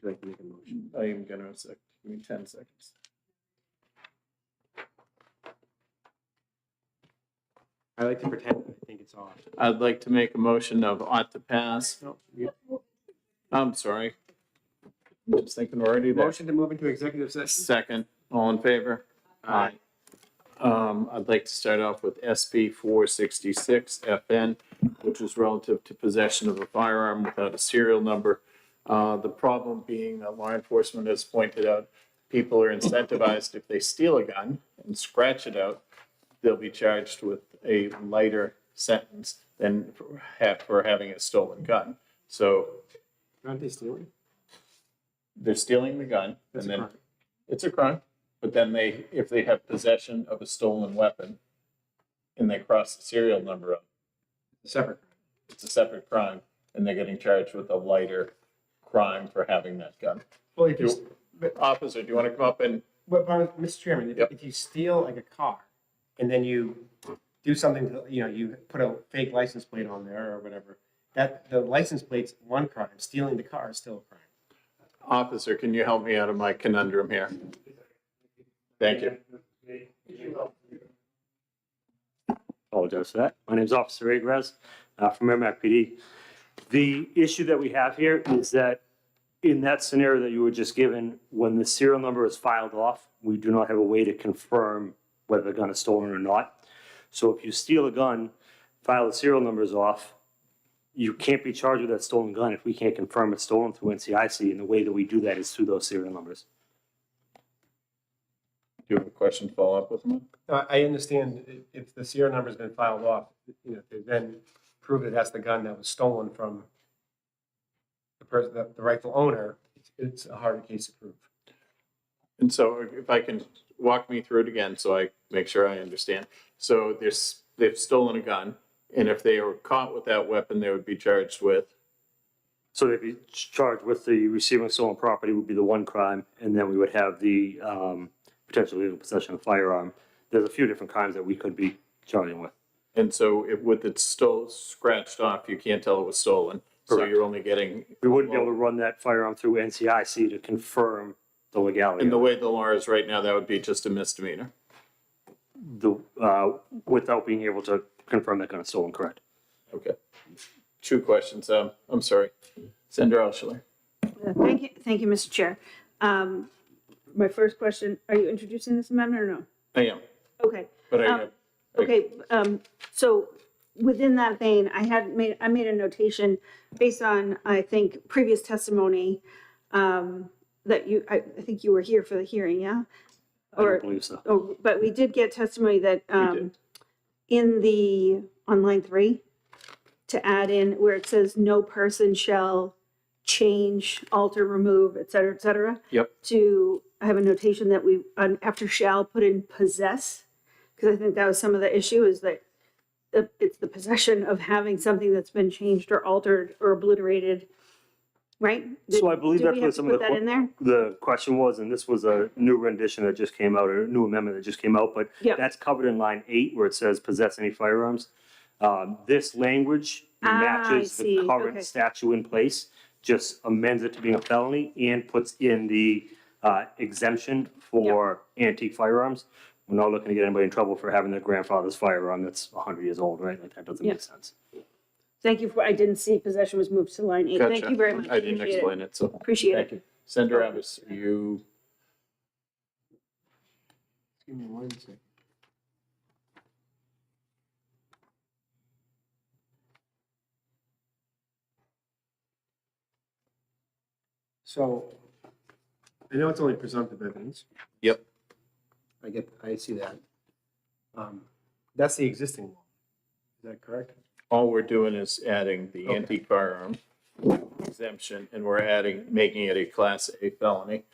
Would you like to make a motion? I am gonna, give me 10 seconds. I like to pretend I think it's off. I'd like to make a motion of ought to pass. I'm sorry. I'm just thinking already there. Motion to move into executive session. Second, all in favor? Aye. I'd like to start off with SB 466 FN, which is relative to possession of a firearm without a serial number. The problem being that law enforcement has pointed out people are incentivized if they steal a gun and scratch it out, they'll be charged with a lighter sentence than for having a stolen gun. So Aren't they stealing? they're stealing the gun, That's and a then crime. it's a crime. But then if they have possession of a stolen weapon and they cross the serial number up, Separate. it's a separate crime, and they're getting charged with a lighter crime for having that gun. Well, if you, Officer, do you want to come up and? but Mr. Chairman, Yep. if you steal like a car and then you do something, to, you put a fake license plate on there or whatever, that the license plate's one crime. Stealing the car is still a crime. Officer, can you help me out of my conundrum here? Thank you. Apologize for that. My name is Officer Agres from Merrimack PD. The issue that we have here is that in that scenario that you were just given, when the serial number is filed off, we do not have a way to confirm whether the gun is stolen or not. So if you steal a gun, file the serial numbers off, you can't be charged with that stolen gun if we can't confirm it's stolen through NCIC, and the way that we do that is through those serial numbers. Do you have a question to follow up with me? I understand if the serial number's been filed off, to then prove that that's the gun that was stolen from the person, the rightful owner, it's a harder case to prove. And so if I can walk me through it again so I make sure I understand. So they've stolen a gun, and if they were caught with that weapon, they would be charged with? So they'd be charged with the receiving stolen property would be the one crime, and then we would have the potentially illegal possession of a firearm. There's a few different crimes that we could be charging with. And so with it still scratched off, you can't tell it was stolen. So Correct. you're only getting. We wouldn't be able to run that firearm through NCIC to confirm the legality. In the of it. way the law is right now, that would be just a misdemeanor. Without being able to confirm that gun is stolen, correct? Okay. Two questions. I'm sorry. Senator Alshler. Thank you, Mr. Chair. My first question, are you introducing this amendment or no? I am, Okay. but I Okay, so within that vein, I made a notation based on, I think, previous testimony, that I think you were here for the hearing, yeah? I don't believe so. Oh, but we did get testimony that, did. on line 3, to add in where it says no person shall change, alter, remove, et cetera, Yep. to, I have a notation that we, after shall, put in possess, because I think that was some of the issue, is that it's the possession of having something that's been changed or altered or obliterated, right? So I believe Do that's we what have to some of put that in there? the question was, and this was a new rendition that just came out, or a new amendment that just came out, but Yep. that's covered in line 8 where it says possess any firearms. This language matches I see. the current Okay. statute in place, just amends it to being a felony and puts in the exemption for antique firearms. We're not looking to get anybody in trouble for having their grandfather's firearm that's 100 years old, right? Like that doesn't Yeah. make sense. Thank you I didn't see possession was moved to line 8. Thank Gotcha. you very much. I didn't Appreciate explain it, so. Appreciate Thank it. you. Senator Abbas, you, Give me 1 second. So, I know it's only presumptive evidence. Yep. I see that. That's the existing law. Is that correct? all we're doing is adding the Okay. antique firearm exemption, and we're making it a Class A felony.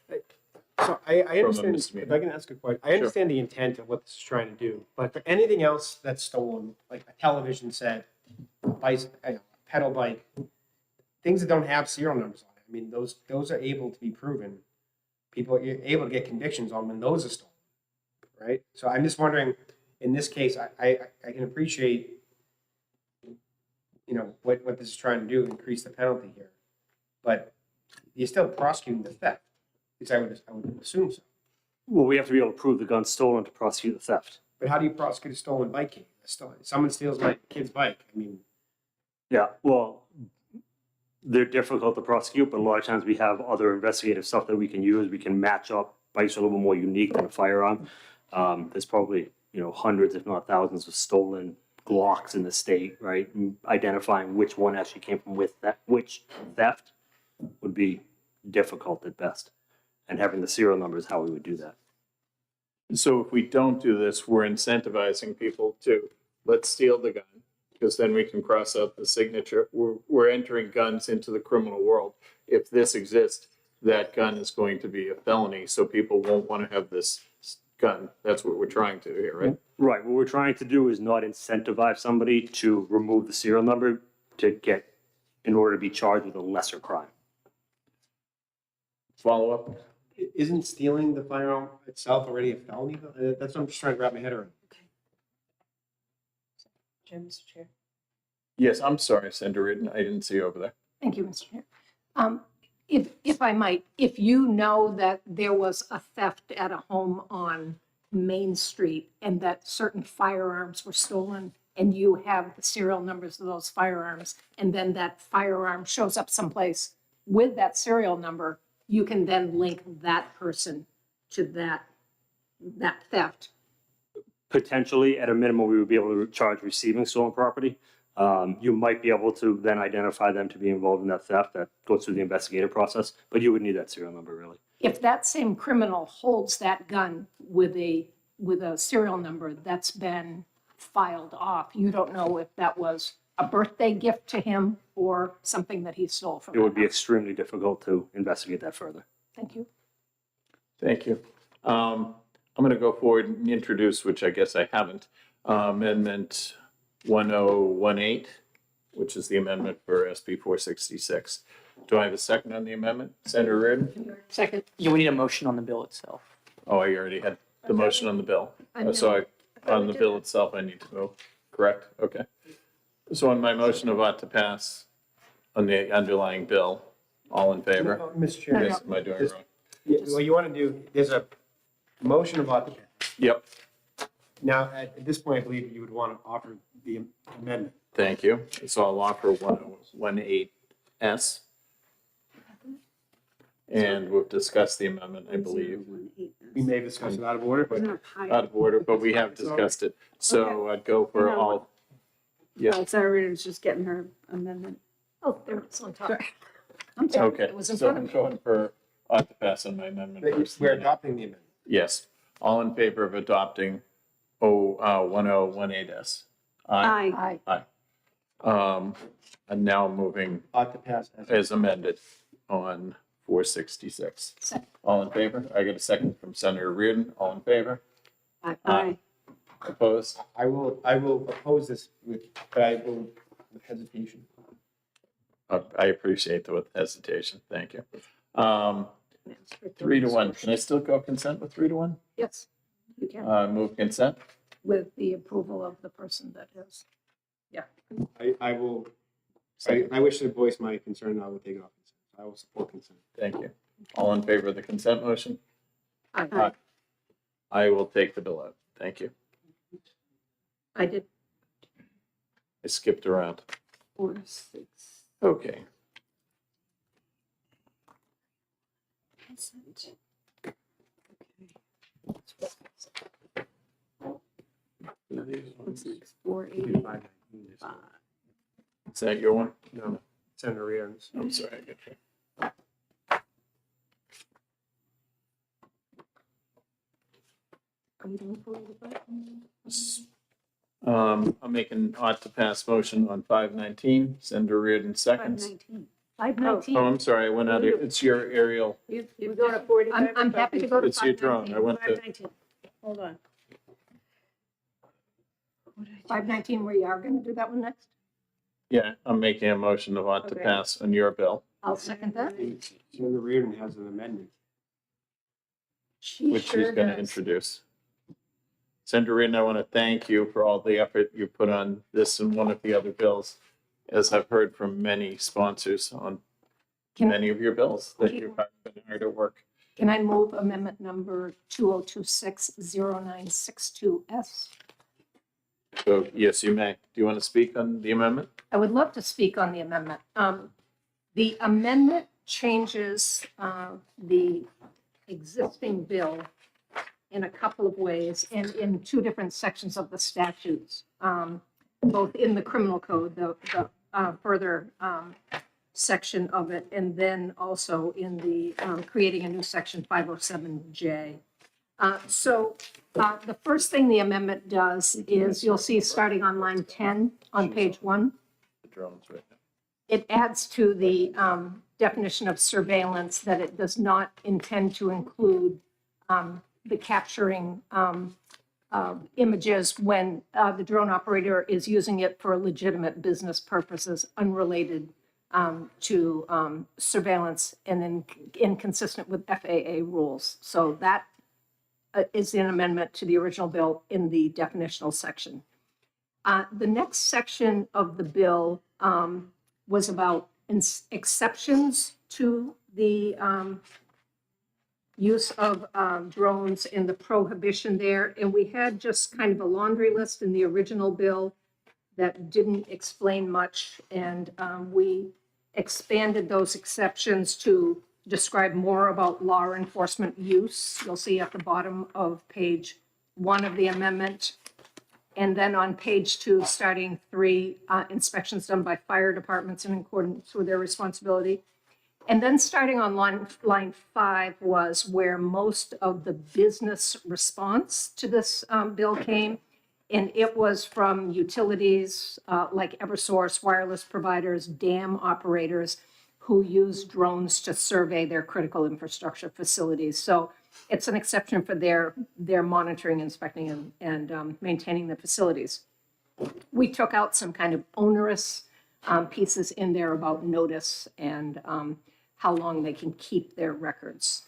So I understand, misdemeanor. if I can ask a question, I Sure. understand the intent of what this is trying to do, but for anything else that's stolen, like a television set, a pedal bike, things that don't have serial numbers on it, I mean, those are able to be proven. People are able to get convictions on when those are stolen, right? So I'm just wondering, in this case, I can appreciate, what this is trying to do, increase the penalty here. But you're still prosecuting the theft. Because I would assume so. Well, we have to be able to prove the gun's stolen to prosecute the theft. But how do you prosecute a stolen bike? Someone steals my kid's bike. I mean, Yeah, well, they're difficult to prosecute, but a lot of times we have other investigative stuff that we can use. We can match up. Bikes are a little bit more unique than a firearm. There's probably, hundreds, if not thousands, of stolen Glocks in the state, right? And identifying which one actually came from which theft would be difficult at best. And having the serial number is how we would do that. So if we don't do this, we're incentivizing people to, let's steal the gun, because then we can cross out the signature. We're entering guns into the criminal world. If this exists, that gun is going to be a felony, so people won't want to have this gun. That's what we're trying to do here, right? Right, what we're trying to do is not incentivize somebody to remove the serial number in order to be charged with a lesser crime. Follow up? isn't stealing the firearm itself already a felony? That's what I'm just trying to wrap my head around. Jim, Mr. Chair. Yes, I'm sorry, Senator Reardon. I didn't see you over there. Thank you, Mr. Chair. If I might, if you know that there was a theft at a home on Main Street and that certain firearms were stolen and you have the serial numbers of those firearms, and then that firearm shows up someplace with that serial number, you can then link that person to that theft. Potentially, at a minimum, we would be able to charge receiving stolen property. You might be able to then identify them to be involved in that theft. That goes through the investigative process, but you would need that serial number, really. If that same criminal holds that gun with a serial number that's been filed off, you don't know if that was a birthday gift to him or something that he stole from It would be that house. extremely difficult to investigate that further. Thank you. Thank you. I'm going to go forward and introduce, which I guess I haven't, Amendment 1018, which is the amendment for SB 466. Do I have a second on the amendment? Senator Reardon? Second. Yeah, we need a motion on the bill itself. Oh, I already had the motion on the bill. I know. So on we the did bill that. itself, I need to vote, correct? Okay. So on my motion of ought to pass on the underlying bill, all in favor? Mr. Chairman, Yes, am I doing it wrong? what you want to do, there's a motion about the, Yep, now, at this point, I believe you would want to offer the amendment. thank you. So I'll offer 1018S. And we've discussed the amendment, I believe, We may discuss it out of order, but out of order, but we have discussed it. So I'd go for all, yeah, Sarah Reader's just getting her amendment. Oh, there it is on top. I'm sorry, okay. it was in So front I'm of me. going for ought to pass on my amendment first. we're adopting the amendment. Yes, all in favor of adopting 1018S? Aye. Aye. And now moving Ought to pass as. as amended on 466. Second. All in favor? I get a second from Senator Reardon. All in favor? Aye. Opposed? I will oppose this but I will with hesitation. I appreciate the with hesitation. Thank you. 3 to 1. Can I still go consent with 3 to 1? Yes, you can, Move consent? with the approval of the person that has. I will, I wish to voice my concern, I will take it off consent. I will support consent. Thank you. All in favor of the consent motion? Aye. I will take the bill out. Thank you. I did. I skipped around. 4, 6. Okay. Consent. What's next? 485. Is that your one? No, Senator Reardon's. I'm sorry, I get you. Are we doing 485? I'm making ought to pass motion on 519. Senator Reardon seconds. 519. 519. Oh, I'm sorry, I went out, it's your aerial, You- We're going to 45. I'm happy to go to it's your drone. I 519. went to, 519. Hold on. What did I do? 519, we are going to do that one next? yeah, I'm making a motion of ought to Okay. pass on your bill, I'll second that. Senator Reardon has an amendment. She which sure she's going to does. introduce. Senator Reardon, I want to thank you for all the effort you put on this and one of the other bills. As I've heard from many sponsors on Can- many of your bills that you've been hired to work. Can I move amendment number 2026-0962S? So yes, you may. Do you want to speak on the amendment? I would love to speak on the amendment. The amendment changes the existing bill in a couple of ways and in two different sections of the statutes, both in the criminal code, the further section of it, and then also in the creating a new section 507J. So the first thing the amendment does is you'll see starting on line 10 on page 1, The drones right now. it adds to the definition of surveillance that it does not intend to include the capturing images when the drone operator is using it for legitimate business purposes unrelated to surveillance and then inconsistent with FAA rules. So that is an amendment to the original bill in the definitional section. The next section of the bill was about exceptions to the use of drones and the prohibition there. And we had just kind of a laundry list in the original bill that didn't explain much. And we expanded those exceptions to describe more about law enforcement use. You'll see at the bottom of page 1 of the amendment. And then on page 2, starting 3, inspections done by fire departments in accordance with their responsibility. And then starting on line 5 was where most of the business response to this bill came. And it was from utilities like Eversource, wireless providers, dam operators who use drones to survey their critical infrastructure facilities. So it's an exception for their monitoring, inspecting, and maintaining the facilities. We took out some kind of onerous pieces in there about notice and how long they can keep their records.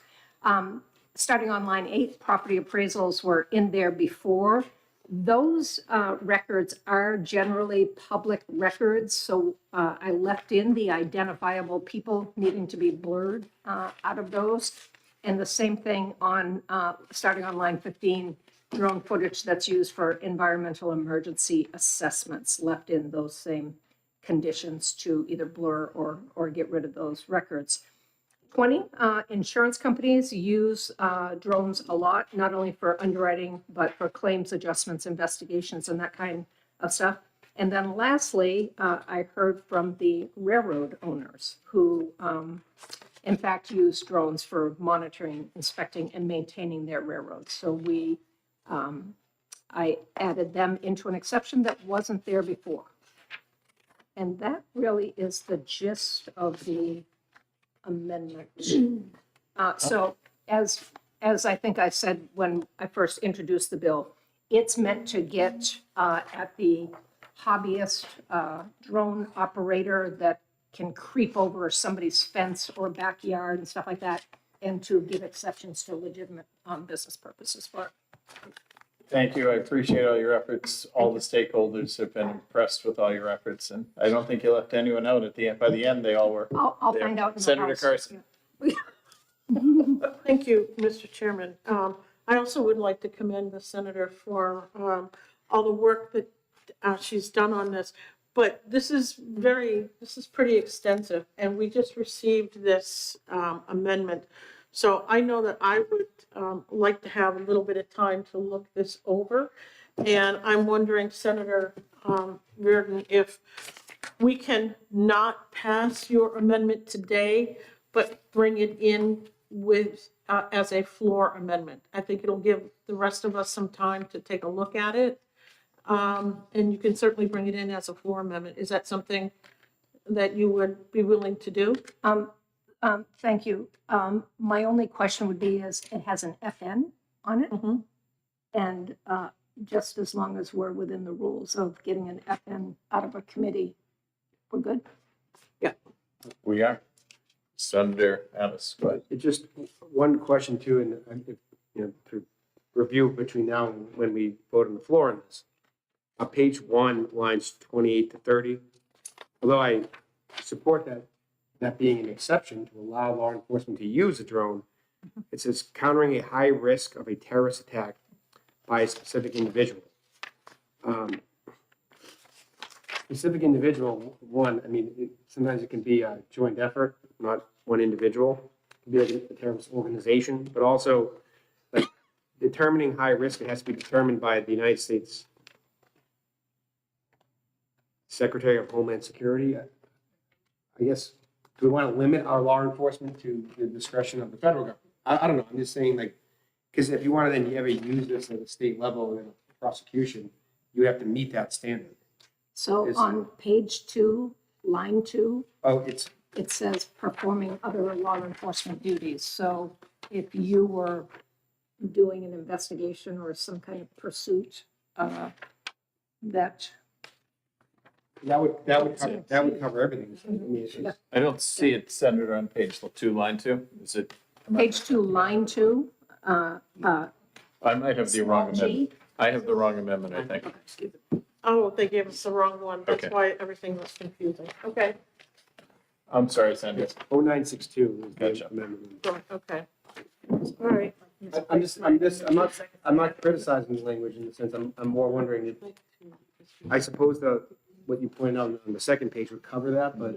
Starting on line 8, property appraisals were in there before. Those records are generally public records, so I left in the identifiable people needing to be blurred out of those. And the same thing on, starting on line 15, drone footage that's used for environmental emergency assessments, left in those same conditions to either blur or get rid of those records. 20, insurance companies use drones a lot, not only for underwriting, but for claims adjustments, investigations, and that kind of stuff. And then lastly, I heard from the railroad owners who, in fact, use drones for monitoring, inspecting, and maintaining their railroads. So I added them into an exception that wasn't there before. And that really is the gist of the amendment. So as I think I said when I first introduced the bill, it's meant to get at the hobbyist drone operator that can creep over somebody's fence or backyard and stuff like that, and to give exceptions to legitimate business purposes for it. Thank you. I appreciate all your efforts. All the stakeholders have been impressed with all your efforts, and I don't think you left anyone out at the end. By the end, they all were. I'll there. find out in the Senator House. Carson. Thank you, Mr. Chairman. I also would like to commend the senator for all the work that she's done on this. But this is pretty extensive, and we just received this amendment. So I know that I would like to have a little bit of time to look this over. And I'm wondering, Senator Reardon, if we can not pass your amendment today, but bring it in with as a floor amendment. I think it'll give the rest of us some time to take a look at it. And you can certainly bring it in as a floor amendment. Is that something that you would be willing to do? Thank you. My only question would be is it has an FN on it. Mhm. And just as long as we're within the rules of getting an FN out of a committee, we're good. We are. Senator Alice, go ahead. Just one question too, and to review between now and when we vote on the floor on this. Page 1, lines 28 to 30. Although I support that that being an exception to allow law enforcement to use a drone, it says countering a high risk of a terrorist attack by a specific individual. Specific individual, one, I mean, sometimes it can be a joint effort, not one individual. It can be like a terrorist organization, but also like determining high risk, it has to be determined by the United States Secretary of Homeland Security. I guess, do we want to limit our law enforcement to the discretion of the federal government? I don't know, I'm just saying like, because if you want to then ever use this at a state level in a prosecution, you have to meet that standard. So Is- on page 2, line 2, Oh, it's, it says performing other law enforcement duties. So if you were doing an investigation or some kind of pursuit, that, that would cover everything. I mean, it's- I don't see it centered on page 2, line 2. Is it? page 2, line 2, I might have the wrong small amendment. g. I have the wrong amendment, I think. Oh, they gave us the wrong one. That's Okay. why everything was confusing. Okay, I'm sorry, Sandy. 0962 is the Gotcha. amendment. go- okay. All right. I'm not criticizing the language in the sense, I'm more wondering if, I suppose what you pointed out on the second page would cover that, but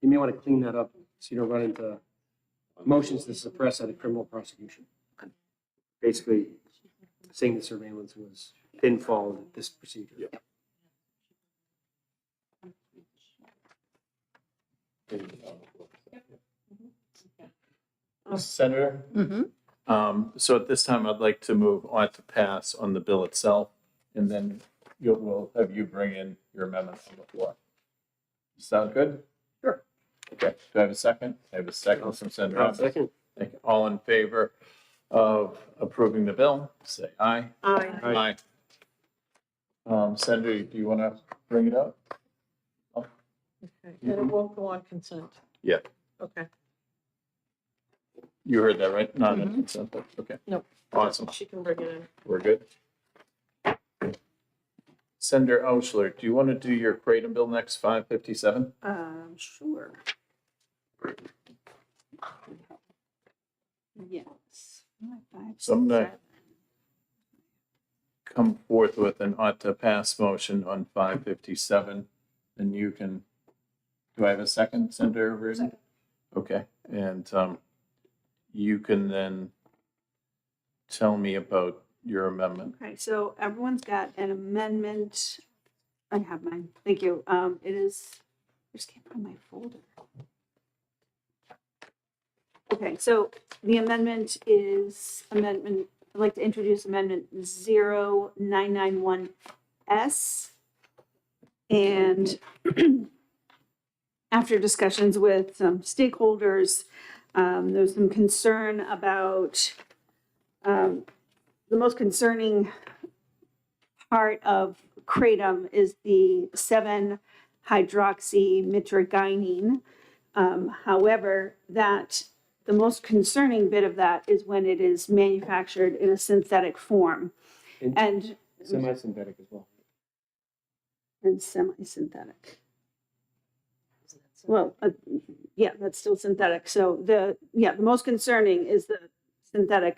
you may want to clean that up so you don't run into motions to suppress at a criminal prosecution. Basically, saying the surveillance didn't follow this procedure. Senator? Mhm. So at this time, I'd like to move on to pass on the bill itself, and then we'll have you bring in your amendment on the floor. Sound good? Sure. Okay, do I have a second? I have a second from Senator Abbott. Second. Thank you. All in favor of approving the bill, say aye. Aye. Senator, do you want to bring it up? Okay. And it won't go on consent. Yeah. Okay. You heard that, right? Not on consent, but, okay. Nope. Awesome. She can bring it in. We're good. Senator Auschler, do you want to do your Kratom bill next, 557? Sure. Yes. So I'm gonna come forth with an ought to pass motion on 557, and you can, do I have a second, Senator Reardon? Second. Okay, and you can then tell me about your amendment. Okay, so everyone's got an amendment. I have mine. Thank you. It is, I just can't find my folder. Okay, so the amendment is I'd like to introduce amendment 0991S. And after discussions with some stakeholders, there's some concern about the most concerning part of kratom is the 7-hydroxymitragynine. However, the most concerning bit of that is when it is manufactured in a synthetic form and Semi-synthetic as well. semi-synthetic. Well, yeah, that's still synthetic. So the most concerning is the synthetic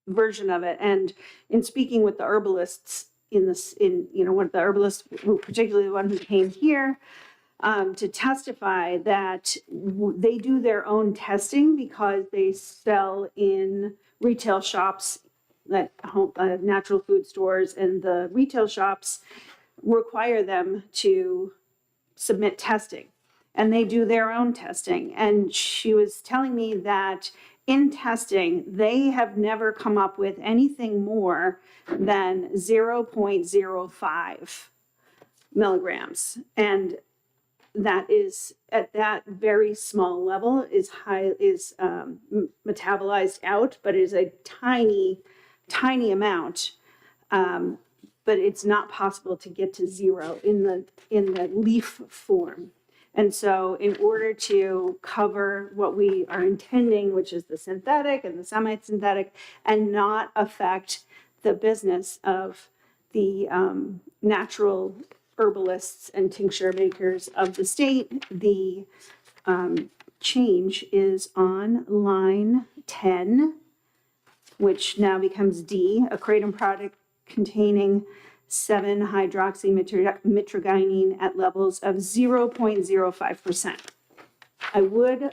version of it. And in speaking with the herbalists one of the herbalists, particularly the one who came here, to testify that they do their own testing because they sell in retail shops, natural food stores, and the retail shops require them to submit testing. And they do their own testing. And she was telling me that in testing, they have never come up with anything more than 0.05 milligrams. And that is at that very small level is metabolized out, but is a tiny amount. But it's not possible to get to zero in the leaf form. And so in order to cover what we are intending, which is the synthetic and the semi-synthetic, and not affect the business of the natural herbalists and tincture makers of the state, the change is on line 10, which now becomes D, a kratom product containing 7-hydroxymitragynine at levels of 0.05%. I would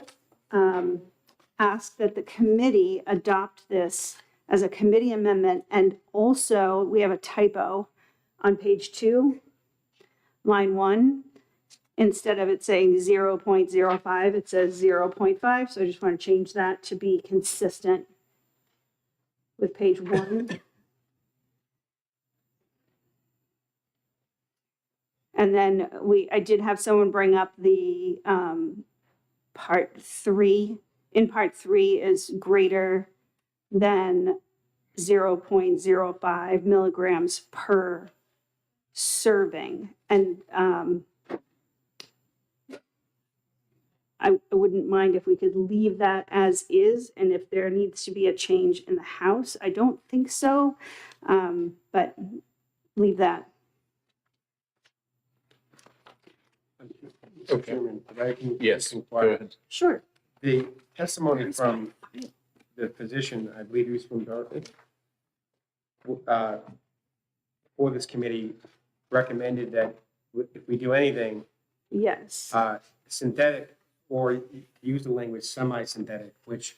ask that the committee adopt this as a committee amendment, and also we have a typo on page 2, line 1. Instead of it saying 0.05, it says 0.5, so I just want to change that to be consistent with page 1. And then I did have someone bring up the part 3. In part 3 is greater than 0.05 milligrams per serving. And I wouldn't mind if we could leave that as is, and if there needs to be a change in the house, I don't think so, but leave that. Mr. Chairman, if I can Yes, just go inquire. ahead. Sure. The testimony from the physician, I believe he was from Dartmouth, for this committee, recommended that if we do anything, Yes. synthetic, or use the language semi-synthetic, which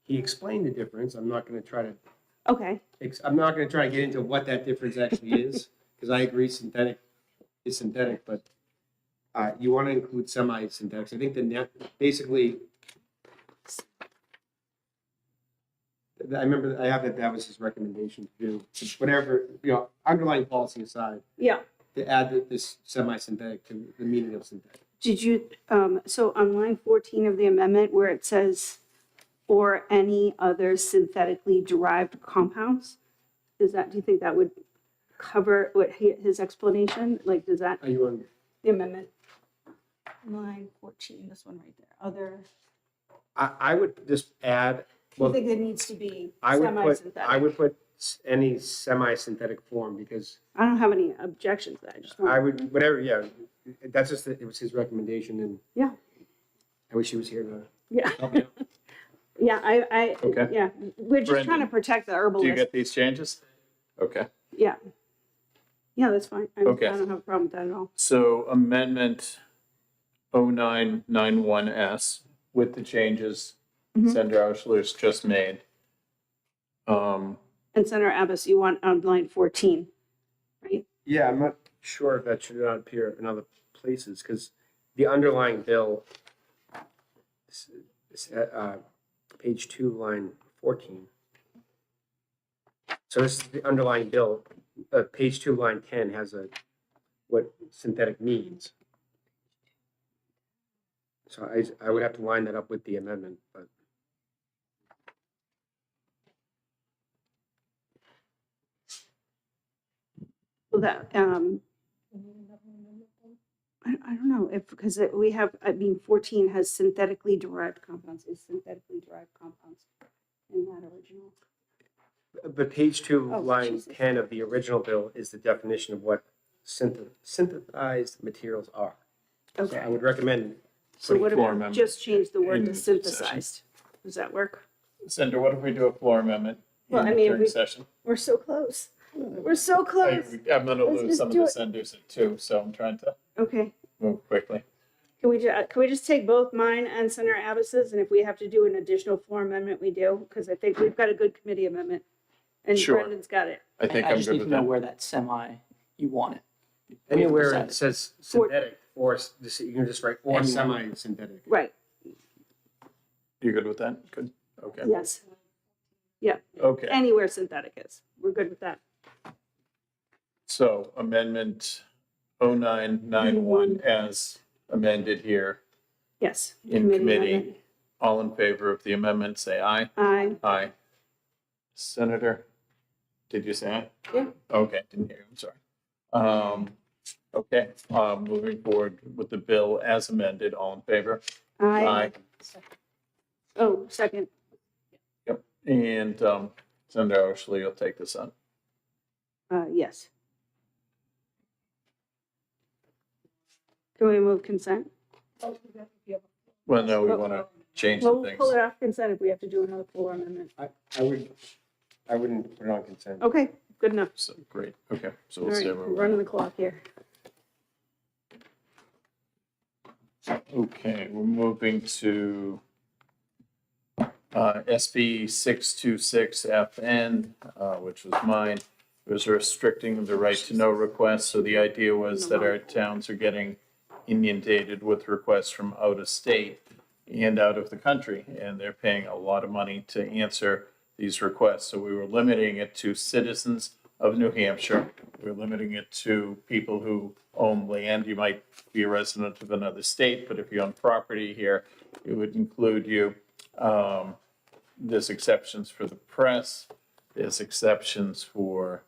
he explained the difference. I'm not going to try to Okay. I'm not going to try to get into what that difference actually is, because I agree synthetic is synthetic, but you want to include semi-synthetics. I think the net, basically, I remember I have that was his recommendation to do whatever, underlying policy aside, Yeah. to add this semi-synthetic to the meaning of synthetic. Did you, so on line 14 of the amendment where it says, or any other synthetically derived compounds, do you think that would cover what his explanation? Like, does that, Are you on? the amendment? Line 14, this one right there, other, I would just add, do you well, think there needs to be I semi-synthetic? would put any semi-synthetic form, because I don't have any objections to that, I just want. I would, whatever, yeah, that's just, it was his recommendation, and Yeah. I wish he was here to Yeah, help me out. yeah, Okay. yeah, we're just trying to Brendan, protect the Do you herbalist. get these changes? Okay. Yeah. Yeah, that's fine. I Okay. don't have a problem with that at all. So amendment 0991S with the changes Senator Auschler's just made. And Senator Abbas, you want on line 14, right? Yeah, I'm not sure if that should not appear in other places, because the underlying bill, page 2, line 14. So this is the underlying bill, page 2, line 10 has what synthetic means. So I would have to line that up with the amendment, but. Well, that, I don't know if, because we have, 14 has synthetically derived compounds, is synthetically derived compounds in that original. But page 2, Oh, line Jesus. 10 of the original bill is the definition of what synthesized materials are. So Okay. I would recommend, So what floor if we amendment just change the word in to session. synthesized? Does that work? Senator, what if we do a floor amendment Well, I mean, during we- session? We're so close. We're so close. I'm gonna Let's lose just some of do the it. senators at 2, so I'm trying to Okay. move quickly. Can we just take both mine and Senator Abbas's, and if we have to do an additional floor amendment, we do? Because I think we've got a good committee amendment. And Sure. Brendan's got it. I think I I'm just good need to with know that. where that semi, you want it. anywhere decided. it says synthetic, or you can just write or Anywhere. semi-synthetic. Right, You good with that? Good, okay. yes. Okay, Anywhere synthetic is. We're good with that. so amendment 0991 as amended here Yes. in committee. amendment. All in favor of the amendment, say aye. Aye. Aye. Senator, did you say aye? Yeah. Okay, didn't hear you, I'm sorry. Okay, moving forward with the bill as amended, all in favor? Aye. Oh, second. Yep, and Senator Ashley, you'll take this on. Yes. Can we move consent? Well, no, we want to change Well, the we'll pull things. it off consent if we have to do another full amendment. I wouldn't put it on consent. Okay, good enough. So, great, okay, so All we'll right, stay we're where we're running the clock here. Okay, we're moving to SB 626FN, which was mine. It was restricting the right to know requests. So the idea was that our towns are getting inundated with requests from out of state and out of the country, and they're paying a lot of money to answer these requests. So we were limiting it to citizens of New Hampshire. We're limiting it to people who own land. You might be a resident of another state, but if you own property here, it would include you. There's exceptions for the press. There's exceptions for,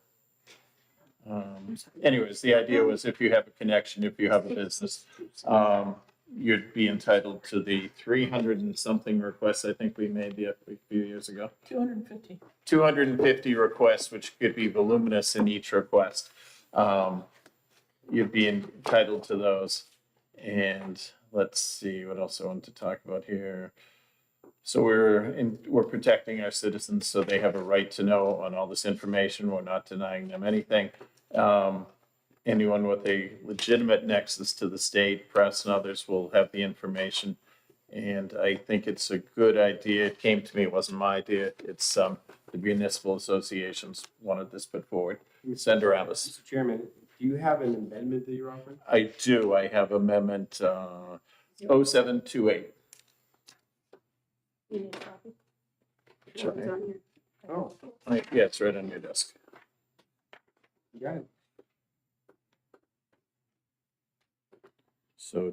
anyways, the idea was if you have a connection, if you have a business, you'd be entitled to the 300 and something requests I think we made a few years ago. 250. 250 requests, which could be voluminous in each request. You'd be entitled to those. And let's see what else I want to talk about here. So we're protecting our citizens, so they have a right to know on all this information. We're not denying them anything. Anyone with a legitimate nexus to the state, press and others will have the information. And I think it's a good idea. It came to me, it wasn't my idea. It's the municipal associations wanted this put forward. Senator Abbas. Mr. Chairman, do you have an amendment that you're offering? I do. I have amendment 0728. You need a copy? Sure. It's on here. Oh, Yeah, it's right on your desk. you got it. So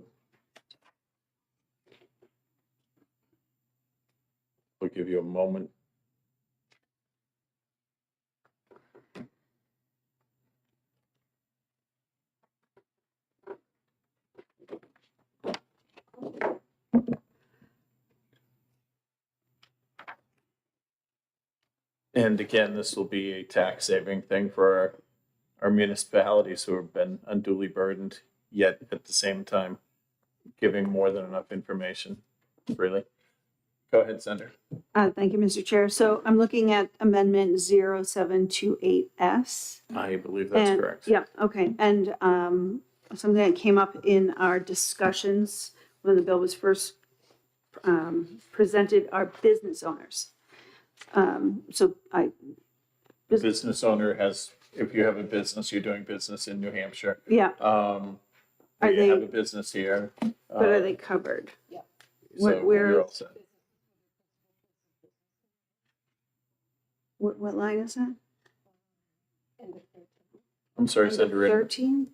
I'll give you a moment. And again, this will be a tax saving thing for our municipalities who have been unduly burdened, yet at the same time giving more than enough information, really. Go ahead, Senator. Thank you, Mr. Chair. So I'm looking at amendment 0728S. I believe that's And- correct. Yeah, okay. And something that came up in our discussions when the bill was first presented are business owners. So Business owner has, if you have a business, you're doing business in New Hampshire. yeah, Or Are you they- have a business here. but are they covered? So where- you're all set. What line is that? I'm sorry, Senator Ritter. 13?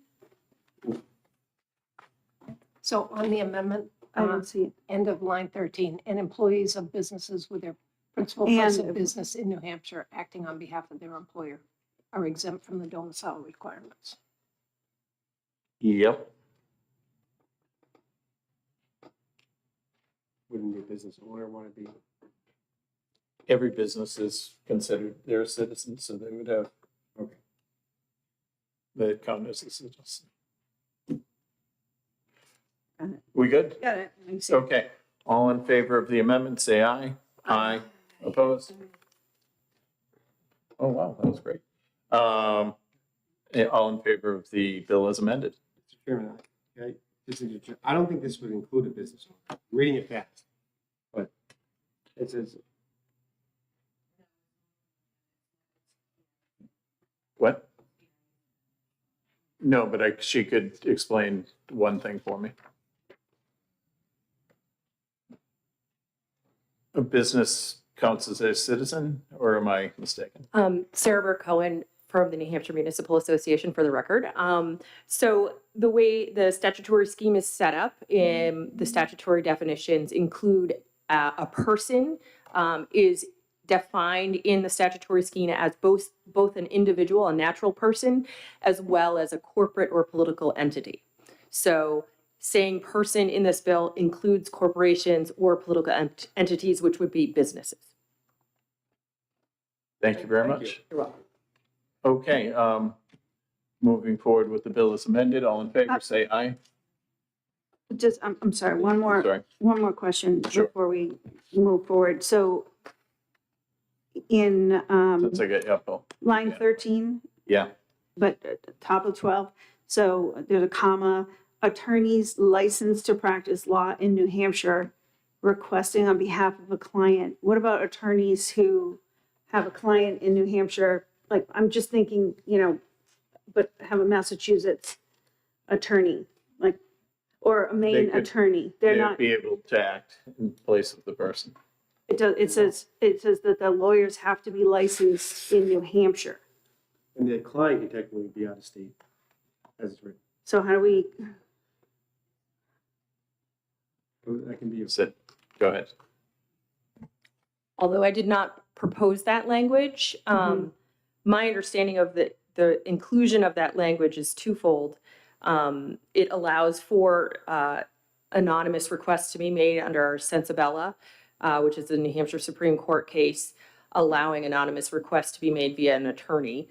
So on the amendment, I don't see it. end of line 13, and employees of businesses with their principal place And- of business in New Hampshire acting on behalf of their employer are exempt from the domicile requirements. Yep. Wouldn't the business owner want to be? Every business is considered their a citizen, so they would have. Okay. They count as a citizen. Got it. We good? Got it. Let me see. Okay. All in favor of the amendment, say aye. Aye. Opposed? Oh, wow, that was great. All in favor of the bill as amended? Mr. Chairman, I don't think this would include a business owner. I'm reading it fast. But it says, What? No, but she could explain one thing for me. A business counts as a citizen, or am I mistaken? Sarah Burke Cohen from the New Hampshire Municipal Association for the record. So the way the statutory scheme is set up, the statutory definitions include a person is defined in the statutory scheme as both an individual, a natural person, as well as a corporate or political entity. So saying person in this bill includes corporations or political entities, which would be businesses. Thank you very Thank much. You're welcome. Okay, moving forward with the bill as amended, all in favor, say aye. Just, I'm sorry, Sorry. one more question Sure. before we move forward. So in, Since I got, yeah, Paul. line Yeah. 13, Yeah, but at the top of 12, so there's a comma, attorneys licensed to practice law in New Hampshire requesting on behalf of a client. What about attorneys who have a client in New Hampshire? Like, I'm just thinking, but have a Massachusetts attorney, like, or a Maine could- attorney. They're they'd not, be able to act in place of the person. it says that the lawyers have to be licensed in New Hampshire. And the client can technically be out of state, as it's written. So how do we, That can be. Sid, go ahead. Although I did not propose that language, my understanding of the inclusion of that language is twofold. It allows for anonymous requests to be made under our Sensabella, which is the New Hampshire Supreme Court case, allowing anonymous requests to be made via an attorney.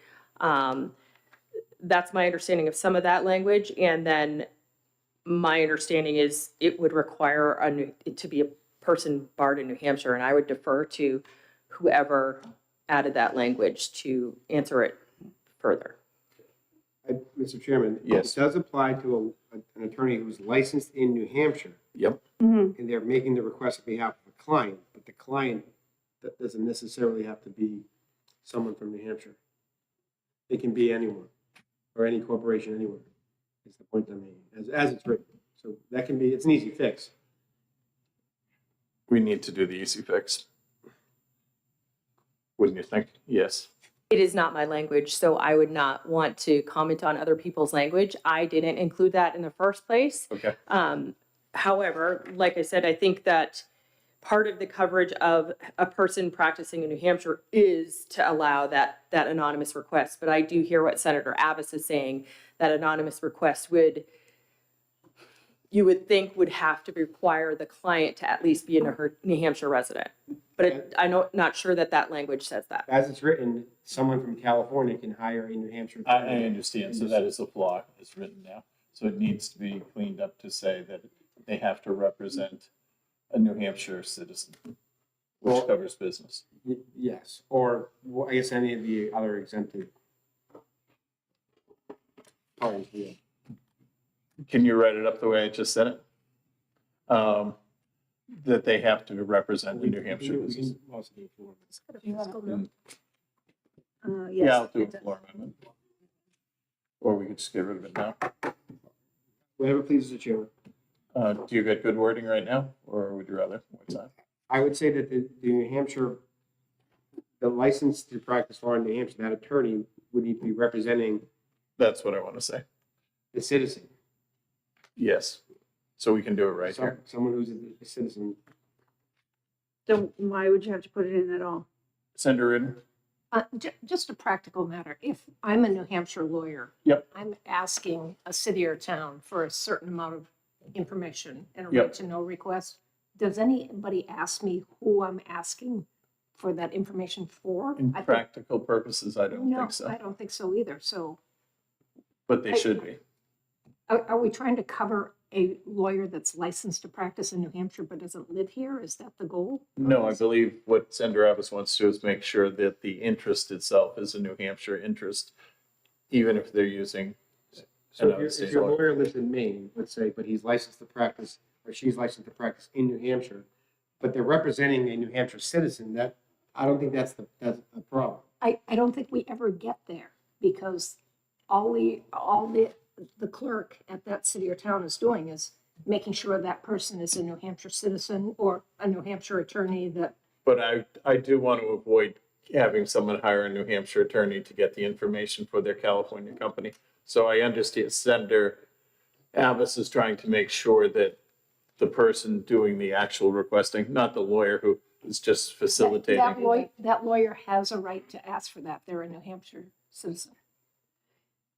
That's my understanding of some of that language. And then my understanding is it would require it to be a person barred in New Hampshire, and I would defer to whoever added that language to answer it further. Mr. Chairman. Yes. It does apply to an attorney who's licensed in New Hampshire, Yep. and they're making the request on behalf of a client, but the client that doesn't necessarily have to be someone from New Hampshire. It can be anyone, or any corporation anywhere, is the point I'm making, as it's written. So that can be, it's an easy fix. We need to do the easy fix. Wouldn't you think? Yes. It is not my language, so I would not want to comment on other people's language. I didn't include that in the first place. Okay. However, like I said, I think that part of the coverage of a person practicing in New Hampshire is to allow that anonymous request. But I do hear what Senator Abbas is saying, that anonymous request you would think would have to require the client to at least be a New Hampshire resident. But I'm not sure that language says that. As it's written, someone from California can hire a New Hampshire attorney. I understand. So that is a flaw. It's written now. So it needs to be cleaned up to say that they have to represent a New Hampshire citizen, which Well- covers business. Yes, or well, I guess any of the other exempted parties, yeah. Can you write it up the way I just said it? That they have to represent the New Hampshire We business. can also do it for them. Do you want to go now? yes. Yeah, I'll do a floor amendment. Or we could just get rid of it now. Whatever pleases the chair. Do you get good wording right now, or would you rather more time? I would say that the New Hampshire, the license to practice law in New Hampshire, that attorney would need to be representing That's what I want to say. the citizen. Yes. So we can do it right here. Someone who's a citizen. So why would you have to put it in at all? Send her in. Just a practical matter. If I'm a New Hampshire lawyer. Yep. I'm asking a city or town for a certain amount of information and a Yep. right to know request. Does anybody ask me who I'm asking for that information for? In I think- practical purposes, I don't No, think so. I don't think so either. So But they should be. are we trying to cover a lawyer that's licensed to practice in New Hampshire but doesn't live here? Is that the goal? No, I believe what Senator Abbas wants to do is make sure that the interest itself is a New Hampshire interest, even if they're using. So another if state your law. lawyer lives in Maine, let's say, but he's licensed to practice, or she's licensed to practice in New Hampshire, but they're representing a New Hampshire citizen, that, I don't think that's a problem. I don't think we ever get there because all the clerk at that city or town is doing is making sure that person is a New Hampshire citizen or a New Hampshire attorney that, But I do want to avoid having someone hire a New Hampshire attorney to get the information for their California company. So I understand Senator Abbas is trying to make sure that the person doing the actual requesting, not the lawyer who is just facilitating. that lawyer has a right to ask for that. They're a New Hampshire citizen.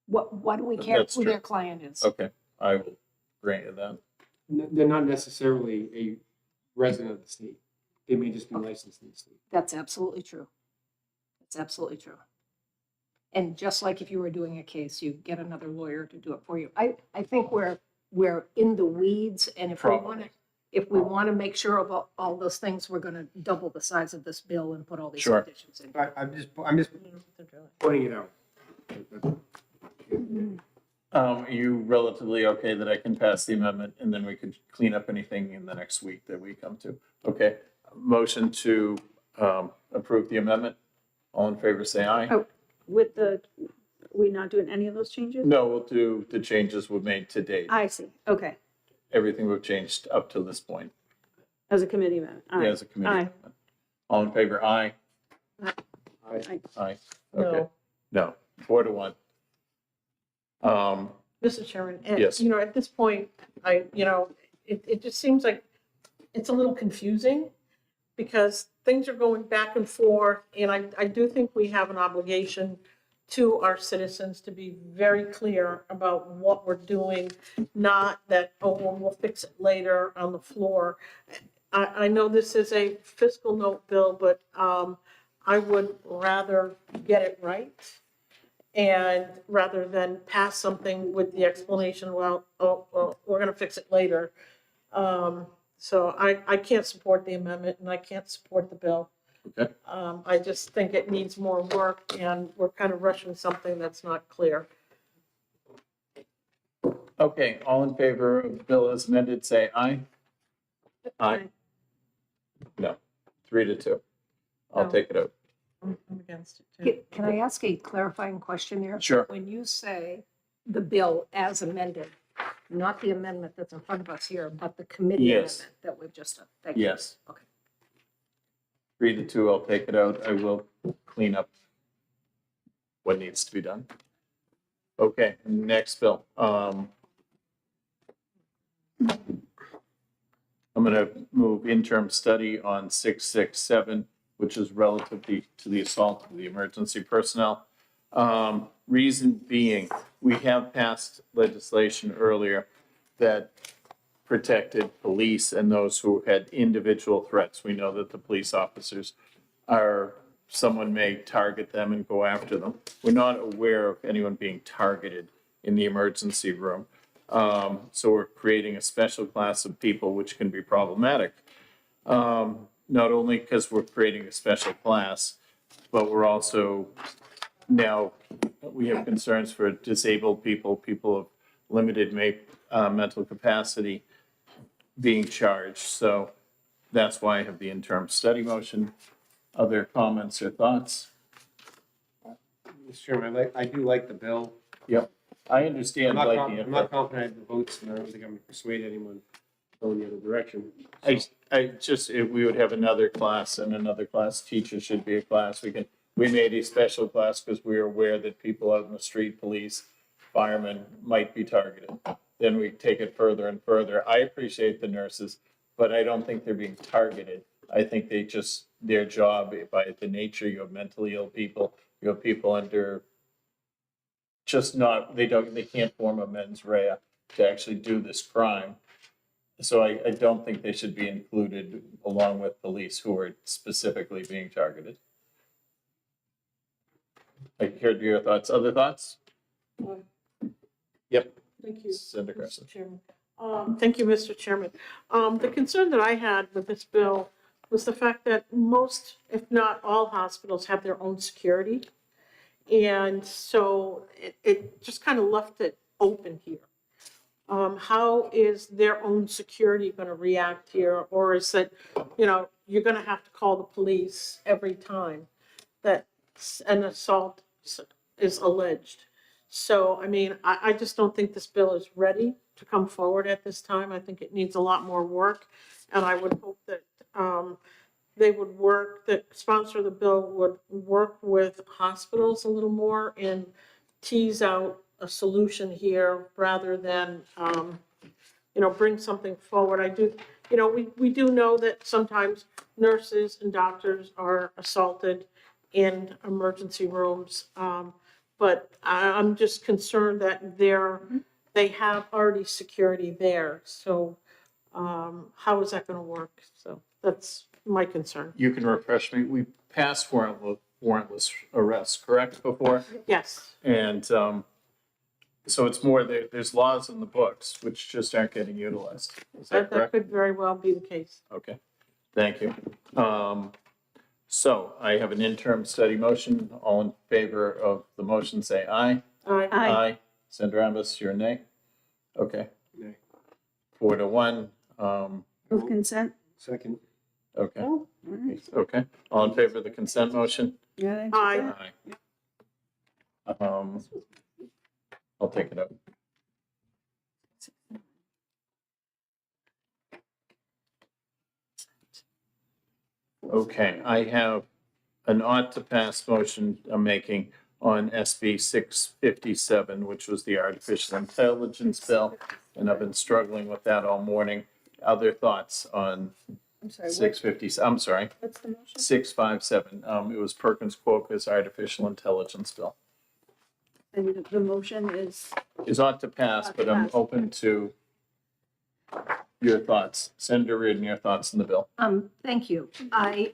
What do we care That's who true. their client is? Okay, I will grant you that. They're not necessarily a resident of the state. They may just be licensed in the state. That's absolutely true. That's absolutely true. And just like if you were doing a case, you get another lawyer to do it for you. I think where we're in the weeds, and if we want Probably. to, if we want to make sure of all those things, we're going to double the size of this bill and put all these Sure. conditions in. I'm just pointing it out. Are you relatively okay that I can pass the amendment and then we could clean up anything in the next week that we come to? Okay, motion to approve the amendment. All in favor, say aye. Oh, with the, we not doing any of those changes? No, we'll do the changes we've made to date. I see, okay, Everything we've changed up to this point. as a committee man. Yeah, as a committee. Aye. amendment. All in favor, aye. Aye. Aye. Okay. No. No, 4-1. Mr. Chairman, Yes. you know, at this point, it just seems like it's a little confusing because things are going back and forth, and I do think we have an obligation to our citizens to be very clear about what we're doing, not that, oh, well, we'll fix it later on the floor. I know this is a fiscal note bill, but I would rather get it right. And rather than pass something with the explanation, well, we're gonna fix it later. So I can't support the amendment and I can't support the bill. Okay. I just think it needs more work and we're kind of rushing something that's not clear. Okay, all in favor of the bill as amended, say aye. Aye. No, 3-2. I'll No. take it out. I'm against it too. Can I ask a clarifying question there? Sure. When you say the bill as amended, not the amendment that's in front of us here, but the committee Yes. amendment that we've just done? Thank you. Yes. Okay. 3-2, I'll take it out. I will clean up what needs to be done. Okay, next bill. I'm gonna move interim study on 667, which is relative to the assault of the emergency personnel. Reason being, we have passed legislation earlier that protected police and those who had individual threats. We know that the police officers someone may target them and go after them. We're not aware of anyone being targeted in the emergency room. So we're creating a special class of people which can be problematic. Not only because we're creating a special class, but we're also now, we have concerns for disabled people, people of limited mental capacity being charged. So that's why I have the interim study motion. Other comments or thoughts? Mr. Chairman, I do like the bill. Yep. I I'm understand not, like I'm not confident I have the votes, and I don't think I'm gonna persuade anyone going the other direction. we would have another class and another class teacher should be a class. We made a special class because we were aware that people out in the street, police, firemen might be targeted. Then we take it further and further. I appreciate the nurses, but I don't think they're being targeted. I think their job, by the nature, you have mentally ill people, you have people under they can't form a mens rea to actually do this crime. So I don't think they should be included along with police who are specifically being targeted. I heard your thoughts. Other thoughts? Yep. Thank you. Senator Mr. Carson. Chairman. Thank you, Mr. Chairman. The concern that I had with this bill was the fact that most, if not all, hospitals have their own security. And so it just kind of left it open here. How is their own security going to react here? Or is it, you're going to have to call the police every time that an assault is alleged? So, I mean, I just don't think this bill is ready to come forward at this time. I think it needs a lot more work. And I would hope that the sponsor of the bill would work with hospitals a little more and tease out a solution here rather than, bring something forward. We do know that sometimes nurses and doctors are assaulted in emergency rooms. But I'm just concerned that they have already security there. So how is that going to work? So that's my concern. You can refresh me. We passed warrantless arrests, correct, before? Yes. And So it's more, there's laws in the books which just aren't getting utilized. Is that That correct? could very well be the case. Okay, thank you. So I have an interim study motion. All in favor of the motion, say aye. Aye. Senderavas, your nay? Okay. Nay. 4-1. Move consent. Second. Okay, All right. okay. All in favor of the consent motion? Yeah, that's Aye. it. I'll take it up. Okay, I have an ought to pass motion I'm making on SB 657, which was the artificial intelligence bill, and I've been struggling with that all morning. Other thoughts on I'm sorry, 650, I'm sorry, what's the motion? 657. It was Perkins Coopers artificial intelligence bill. And the motion is, Is ought to pass, but I'm open to your thoughts. Senator Reardon, your thoughts on the bill. Thank you. I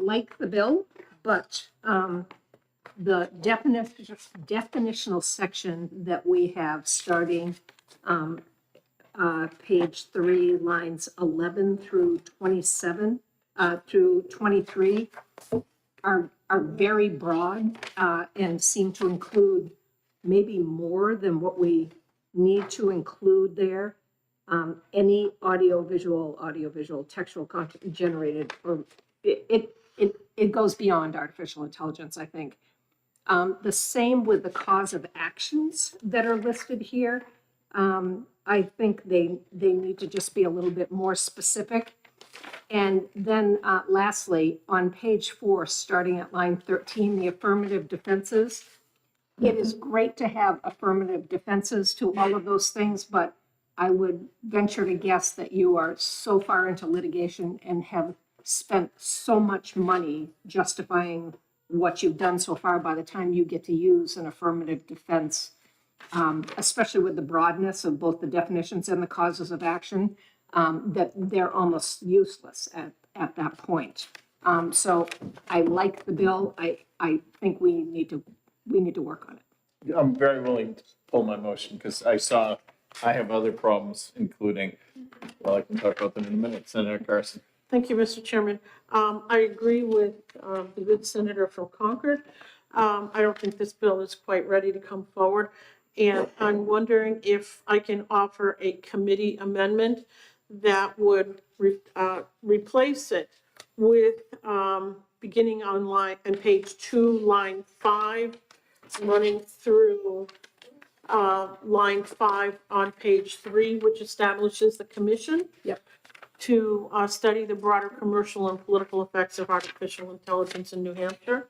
like the bill, but, the definitional section that we have starting, page 3, lines 11 through 27, through 23 are very broad, and seem to include maybe more than what we need to include there. Any audiovisual, textual content generated, or it goes beyond artificial intelligence, I think. The same with the cause of actions that are listed here. I think they need to just be a little bit more specific. And then lastly, on page 4, starting at line 13, the affirmative defenses. It is great to have affirmative defenses to all of those things, but I would venture to guess that you are so far into litigation and have spent so much money justifying what you've done so far by the time you get to use an affirmative defense, especially with the broadness of both the definitions and the causes of action, that they're almost useless at that point. So I like the bill. I think we need to work on it. I'm very willing to pull my motion because I have other problems, including, well, I can talk about them in a minute. Senator Carson. Thank you, Mr. Chairman. I agree with the good senator from Concord. I don't think this bill is quite ready to come forward. And I'm wondering if I can offer a committee amendment that would replace it with beginning on page 2, line 5, running through line 5 on page 3, which establishes the commission. Yep. To study the broader commercial and political effects of artificial intelligence in New Hampshire,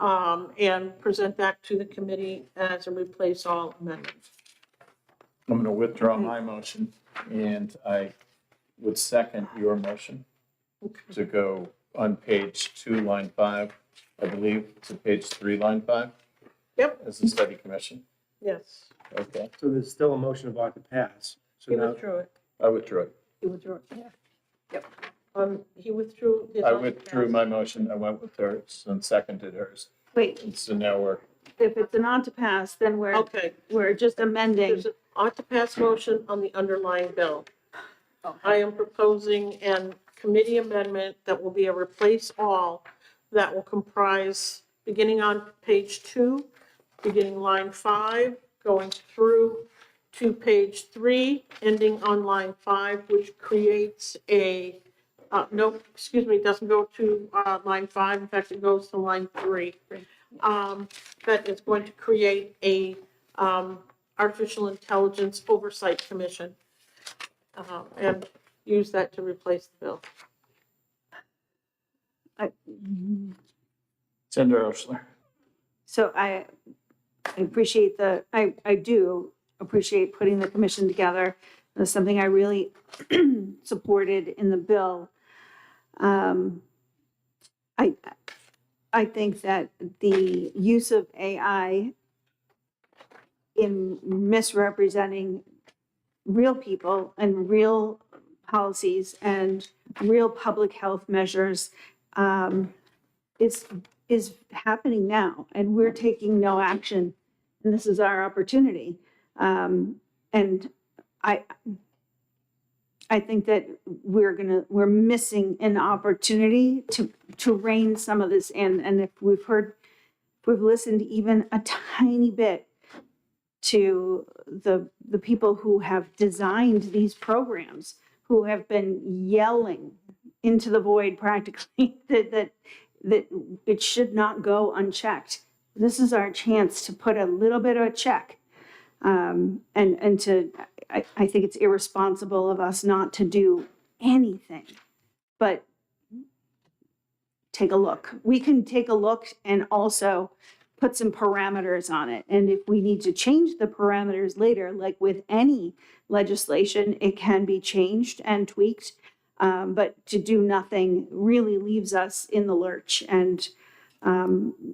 and present that to the committee as a replace all amendment. I'm going to withdraw my motion, and I would second your motion to go on page 2, line 5, I believe, to page 3, line 5. Yep. As the study commission. Yes. Okay, So there's still a motion about to pass. So He now, withdrew it. I withdrew it. You withdraw it, yeah. He withdrew his. I withdrew my motion. I went with hers and seconded hers. wait, And so now we're, if it's an on to pass, then Okay, we're just amending. there's an ought to pass motion on the underlying bill. I am proposing an committee amendment that will be a replace all that will comprise, beginning on page 2, beginning line 5, going through to page 3, ending on line 5, which creates a, it doesn't go to line 5. In fact, it goes to line 3. That is going to create a artificial intelligence oversight commission, and use that to replace the bill. Senator Oshler. So I appreciate I do appreciate putting the commission together. That's something I really supported in the bill. I think that the use of AI in misrepresenting real people and real policies and real public health measures is happening now, and we're taking no action And this is our opportunity. And I think that we're missing an opportunity to rein some of this in. And if we've listened even a tiny bit to the people who have designed these programs, who have been yelling into the void practically that it should not go unchecked. This is our chance to put a little bit of a check. And to, I think it's irresponsible of us not to do anything, but take a look. We can take a look and also put some parameters on it. And if we need to change the parameters later, like with any legislation, it can be changed and tweaked. But to do nothing really leaves us in the lurch and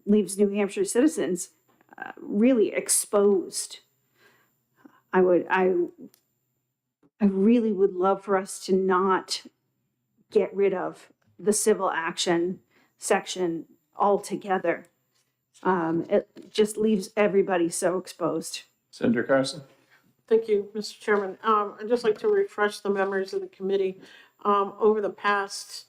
leaves New Hampshire citizens really exposed. I really would love for us to not get rid of the civil action section altogether. It just leaves everybody so exposed. Senator Carson? Thank you, Mr. Chairman. I'd just like to refresh the members of the committee. Over the past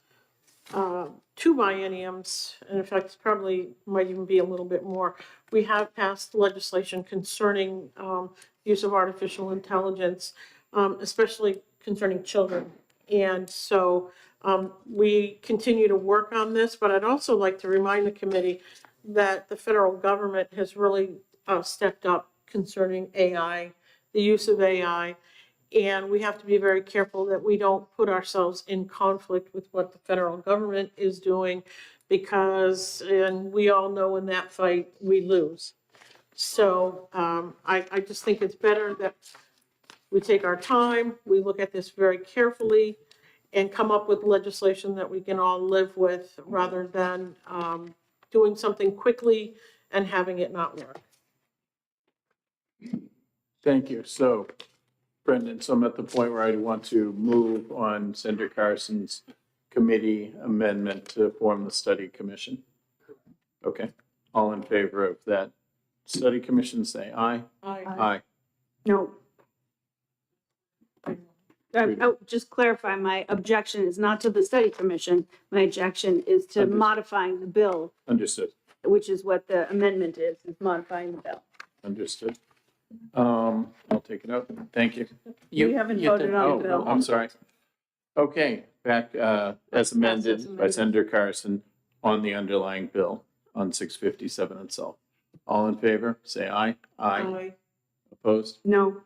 2 bienniums, and in fact, probably might even be a little bit more, we have passed legislation concerning use of artificial intelligence, especially concerning children. And so we continue to work on this, but I'd also like to remind the committee that the federal government has really stepped up concerning AI, the use of AI, and we have to be very careful that we don't put ourselves in conflict with what the federal government is doing, because, and we all know in that fight, we lose. So I just think it's better that we take our time, we look at this very carefully, and come up with legislation that we can all live with, rather than doing something quickly and having it not work. Thank you. So, Brendan, so I'm at the point where I want to move on Senator Carson's committee amendment to form the study commission. Okay. All in favor of that study commission, say aye. Aye. No. Just clarify, my objection is not to the study commission. My objection is to Understood. modifying the bill, Understood. which is what the amendment is modifying the bill. Understood. I'll take it out. Thank you. We haven't voted on the Oh, bill. I'm sorry. Okay, back as amended by Senator Carson on the underlying bill on 657 itself. All in favor, say aye. Aye. Opposed? No.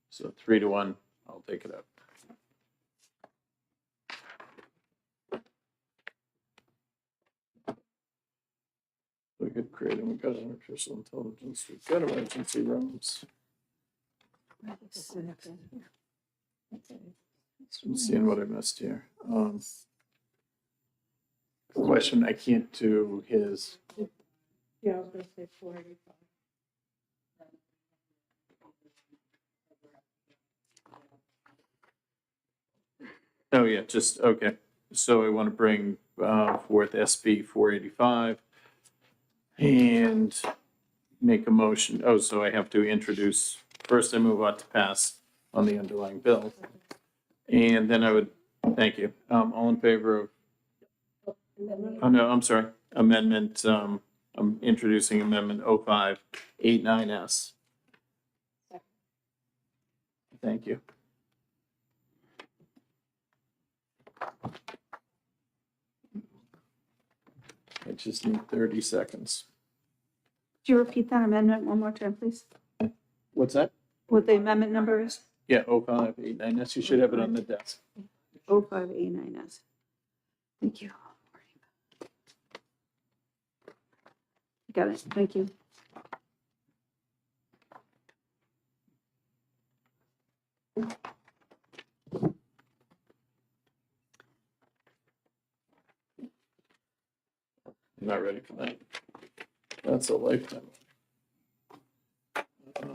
So 3-1, I'll take it out. We could create, we got artificial intelligence, we've got emergency rooms. I'm seeing what I missed here. Question, I can't do his, Yeah, I was gonna say 485. oh yeah, just, okay. So I want to bring forth SB 485 and make a motion. Oh, so I have to introduce, first I move on to pass on the underlying bill. And then I would, thank you. All in favor of, oh no, I'm sorry, amendment, I'm introducing amendment 0589S. Thank you. I just need 30 seconds. Could you repeat that amendment one more time, please? What's that? What the amendment number is? Yeah, 0589S. You should have it on the desk. 0589S. Thank you. Got it. Thank you. I'm not ready for that. That's a lifetime. So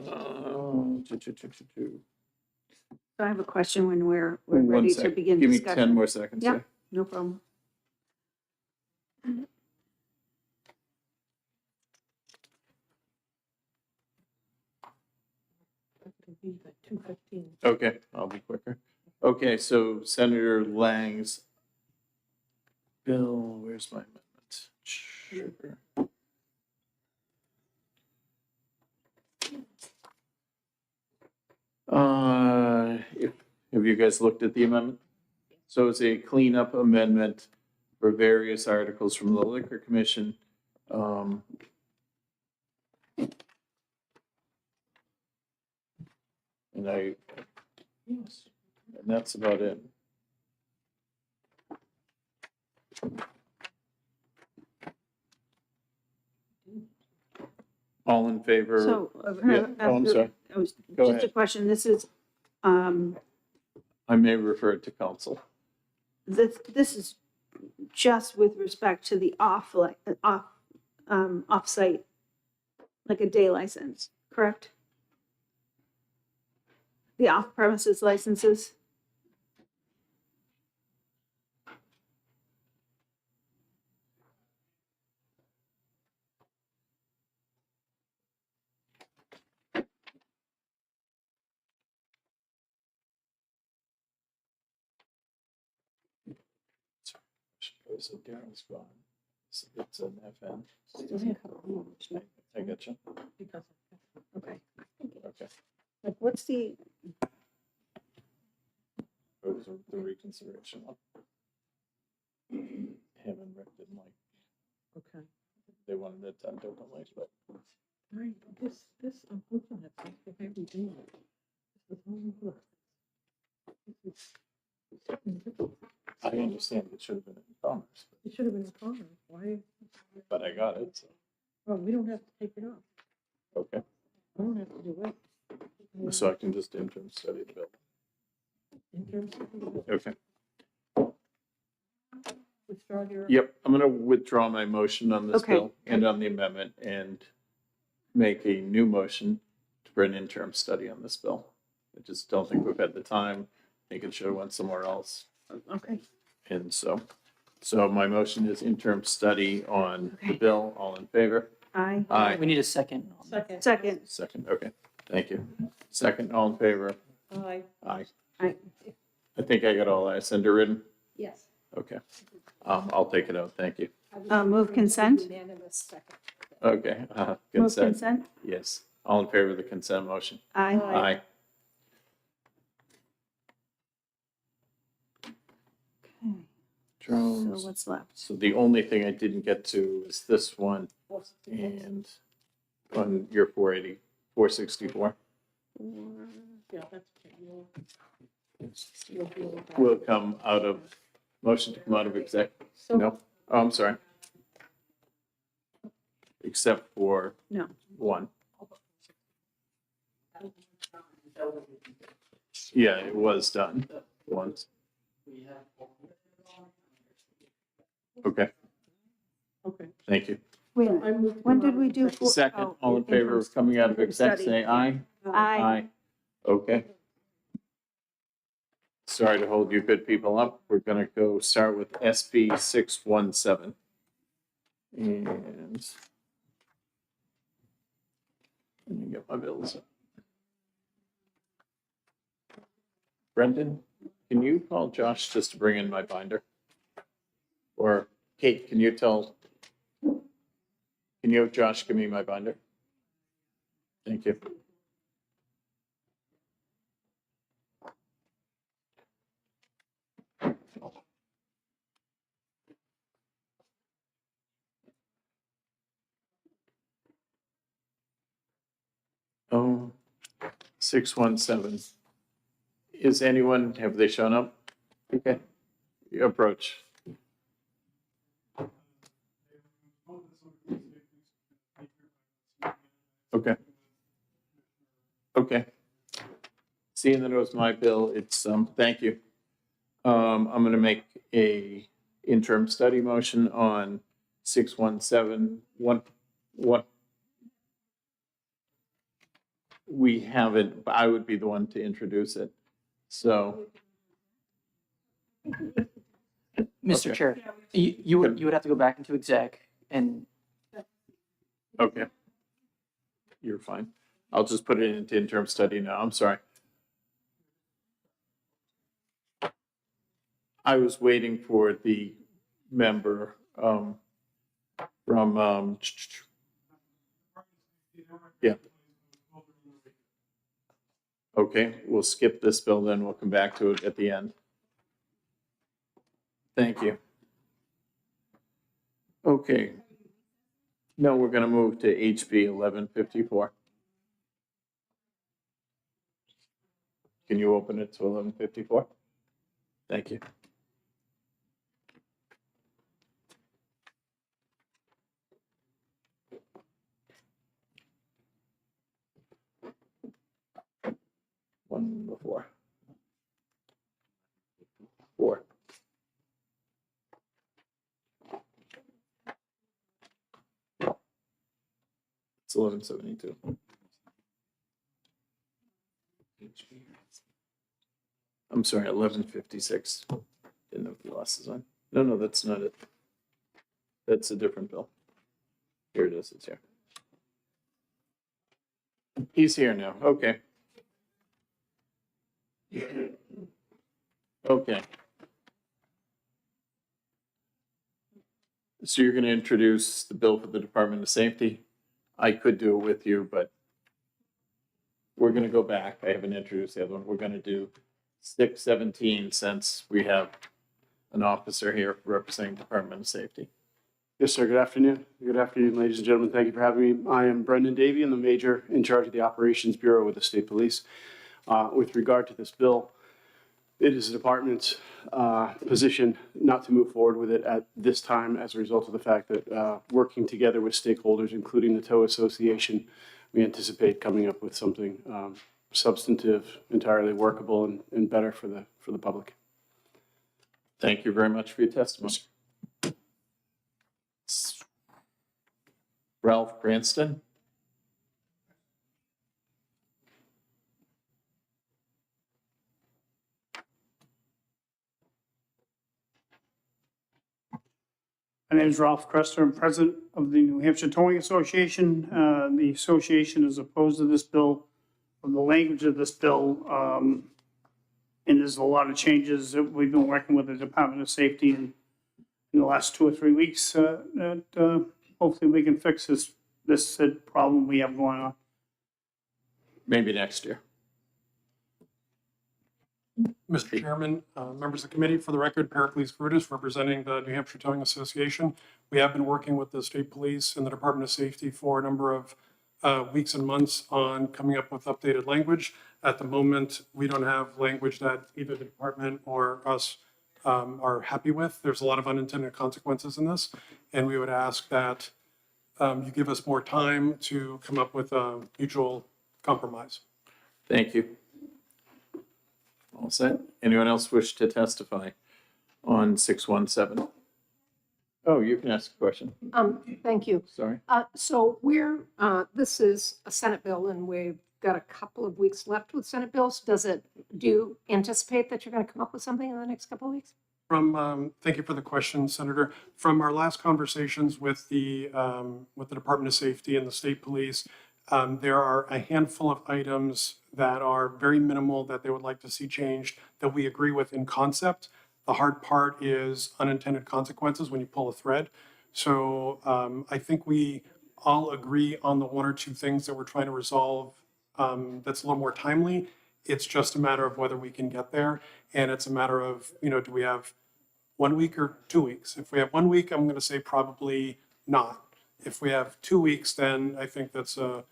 I have a question when we're One ready to sec. begin Give me discussion. 10 more seconds Yeah. here. No problem. 2:15. Okay, I'll be quicker. Okay, so Senator Lang's bill, where's my amendment? Sugar. Have you guys looked at the amendment? So it's a cleanup amendment for various articles from the Liquor Commission. And that's about it. All in favor? So, Yeah, oh, I'm sorry. Go just a ahead. question, this is, I may refer it to council. this is just with respect to the off-site, like a day license, correct? The off-premises licenses? Is it Darren's gone? It's an FN. I got you. Okay. Okay. Like, what's the, What was the reconsideration one? Haven't Rick didn't like, Okay. they wanted it done differently, but Right, this, I'm looking at something every day. This is only good. This is- I understand it should have been in commerce, It should have been in common. Why? but I got it, so, Well, we don't have to take it off. okay. I don't have to do it. So I can just interim study the bill. In terms of Okay. withdraw your. Yep, I'm gonna withdraw my motion on this Okay. bill and on the amendment and make a new motion for an interim study on this bill. I just don't think we've had the time. I think it should have went somewhere else. okay, And so my motion is interim study on the Okay. bill. All in favor? I, Aye. We need a second. on that. Second. second, Second, okay, thank you. Second, all in favor? Aye. Aye. I, I think I got all that. Send her in? Yes. Okay. I'll take it out, thank you. move consent? Unanimous second. Okay, Move consent, consent? yes. All in favor of the consent motion? I, Aye. okay, so Drones. what's left? So the only thing I didn't get to is this one and on your 480, 464. Yeah, that's okay. You'll deal with that. Will come out of, motion to come out of exec, So, no? Oh, I'm sorry. Except for No. one. Yeah, it was done once. Okay, okay. thank you. Wait a minute, I moved when them did out we of do? executive. for- Second, oh, all in favor of coming out of exec, study. say aye. Aye. Okay. Sorry to hold you good people up. We're gonna go start with SB 617. And let me get my bills. Brendan, can you call Josh just to bring in my binder? Or Kate, can you have Josh give me my binder? Thank you. Oh, 617. Is anyone, have they shown up? Okay, you approach. Okay. Okay. Seeing that it was my bill, it's, thank you. I'm gonna make a interim study motion on 617. What? We haven't, but I would be the one to introduce it. So, Mr. Okay. Chair, you would have to go back into exec and okay. You're fine. I'll just put it into interim study now. I'm sorry. I was waiting for the member from, yeah. Okay, we'll skip this bill, then we'll come back to it at the end. Thank you. Okay. No, we're gonna move to HB 1154. Can you open it to 1154? Thank you. One before. 4. It's 1172. I'm sorry, 1156. Didn't know if the losses on. No, that's not it. That's a different bill. Here it is, it's here. He's here now, okay. Okay. So you're gonna introduce the bill for the Department of Safety? I could do it with you, but we're gonna go back. I haven't introduced the other one. We're gonna do 617 since we have an officer here representing Department of Safety. Yes, sir. Good afternoon. Good afternoon, ladies and gentlemen. Thank you for having me. I am Brendan Davey. I'm the Major in charge of the Operations Bureau with the State Police. With regard to this bill, it is the department's position not to move forward with it at this time as a result of the fact that working together with stakeholders, including the Tow Association, we anticipate coming up with something substantive, entirely workable, and better for the public. Thank you very much for your testimony. Ralph Cranston? My name is Ralph Crester. I'm president of the New Hampshire Towing Association. The association is opposed to this bill. From the language of this bill, and there's a lot of changes that we've been working with the Department of Safety in the last 2 or 3 weeks that hopefully we can fix this problem we have going on. Maybe next year. Mr. Chairman, members of the committee, for the record, Pericles Frutis, representing the New Hampshire Towing Association. We have been working with the state police and the Department of Safety for a number of weeks and months on coming up with updated language. At the moment, we don't have language that either the department or us are happy with. There's a lot of unintended consequences in this, and we would ask that you give us more time to come up with a mutual compromise. Thank you. All set. Anyone else wish to testify on 617? Oh, you can ask a question. Thank you. Sorry. So this is a Senate bill and we've got a couple of weeks left with Senate bills. Do you anticipate that you're going to come up with something in the next couple of weeks? Thank you for the question, Senator. From our last conversations with the Department of Safety and the state police, there are a handful of items that are very minimal that they would like to see changed that we agree with in concept. The hard part is unintended consequences when you pull a thread. So I think we all agree on the 1 or 2 things that we're trying to resolve that's a little more timely. It's just a matter of whether we can get there. And it's a matter of, do we have 1 week or 2 weeks? If we have 1 week, I'm going to say probably not. If we have 2 weeks, then I think that's a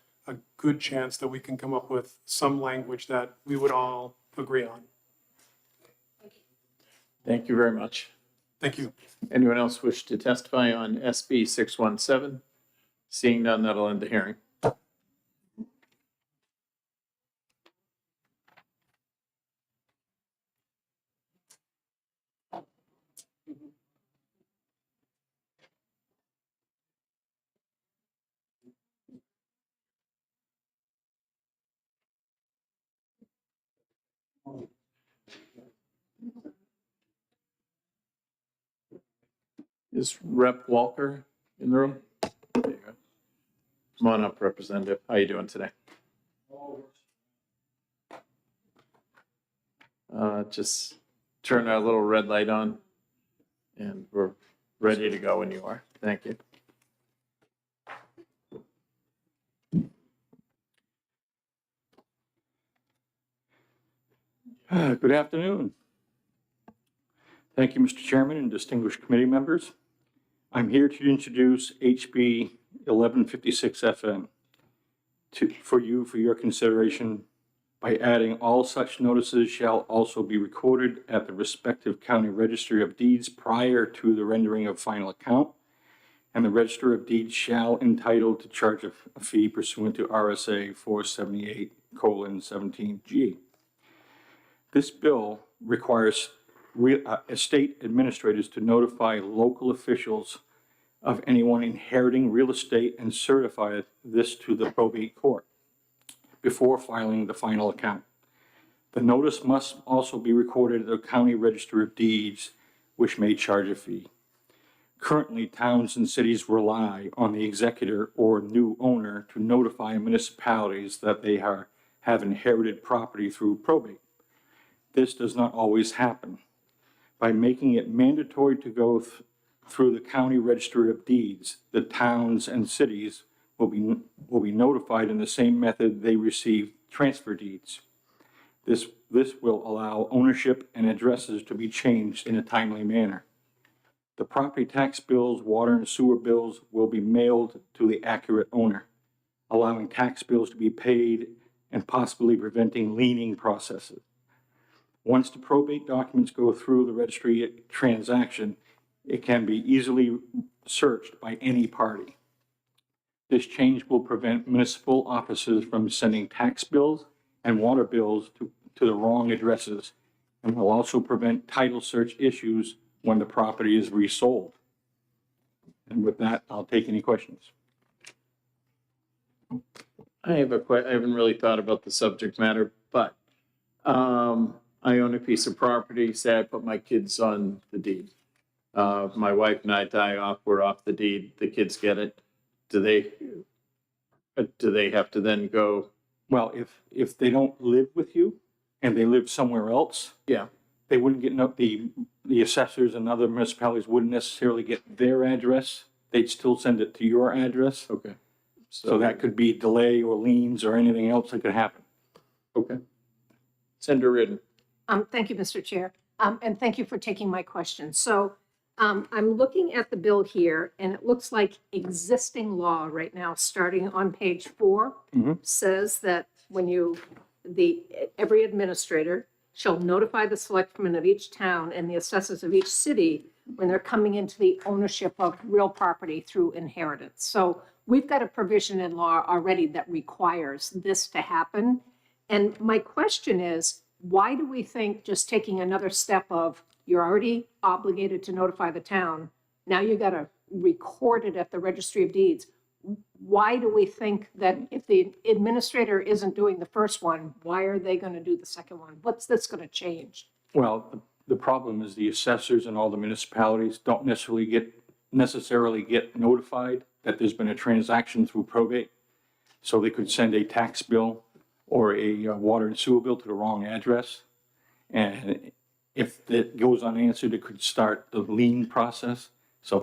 good chance that we can come up with some language that we would all agree on. Thank you very much. Thank you. Anyone else wish to testify on SB 617? Seeing none, that'll end the hearing. Is Rep. Walker in the room? There you go. Come on up, Representative. How you doing today? Just turn our little red light on, and we're ready to go when you are. Thank you. Good afternoon. Thank you, Mr. Chairman and distinguished committee members. I'm here to introduce HB 1156 FN for your consideration by adding all such notices shall also be recorded at the respective county registry of deeds prior to the rendering of final account, and the register of deeds shall entitle to charge a fee pursuant to RSA 478:17G. This bill requires estate administrators to notify local officials of anyone inheriting real estate and certify this to the probate court before filing the final account. The notice must also be recorded at the county register of deeds, which may charge a fee. Currently, towns and cities rely on the executor or new owner to notify municipalities that they have inherited property through probate. This does not always happen. By making it mandatory to go through the county register of deeds, the towns and cities will be notified in the same method they receive transfer deeds. This will allow ownership and addresses to be changed in a timely manner. The property tax bills, water and sewer bills will be mailed to the accurate owner, allowing tax bills to be paid and possibly preventing liening processes. Once the probate documents go through the registry transaction, it can be easily searched by any party. This change will prevent municipal offices from sending tax bills and water bills to the wrong addresses, and will also prevent title search issues when the property is resold. And with that, I'll take any questions. I haven't really thought about the subject matter, but I own a piece of property. Say I put my kids on the deed. My wife and I die off. We're off the deed. The kids get it. Do they have to then go? Well, if they don't live with you and they live somewhere else, Yeah. they wouldn't get, the assessors and other municipalities wouldn't necessarily get their address. They'd still send it to your address. Okay. So that could be delay or liens or anything else that could happen. Okay. Senator Ridden. Thank you, Mr. Chair, and thank you for taking my question. So I'm looking at the bill here, and it looks like existing law right now, starting on page 4, says that every administrator shall notify the selectmen of each town and the assessors of each city when they're coming into the ownership of real property through inheritance. So we've got a provision in law already that requires this to happen. And my question is, why do we think just taking another step of you're already obligated to notify the town, now you got to record it at the registry of deeds? Why do we think that if the administrator isn't doing the first one, why are they going to do the second one? What's this going to change? Well, the problem is the assessors and all the municipalities don't necessarily get notified that there's been a transaction through probate. So they could send a tax bill or a water and sewer bill to the wrong address. And if it goes unanswered, it could start the lien process. So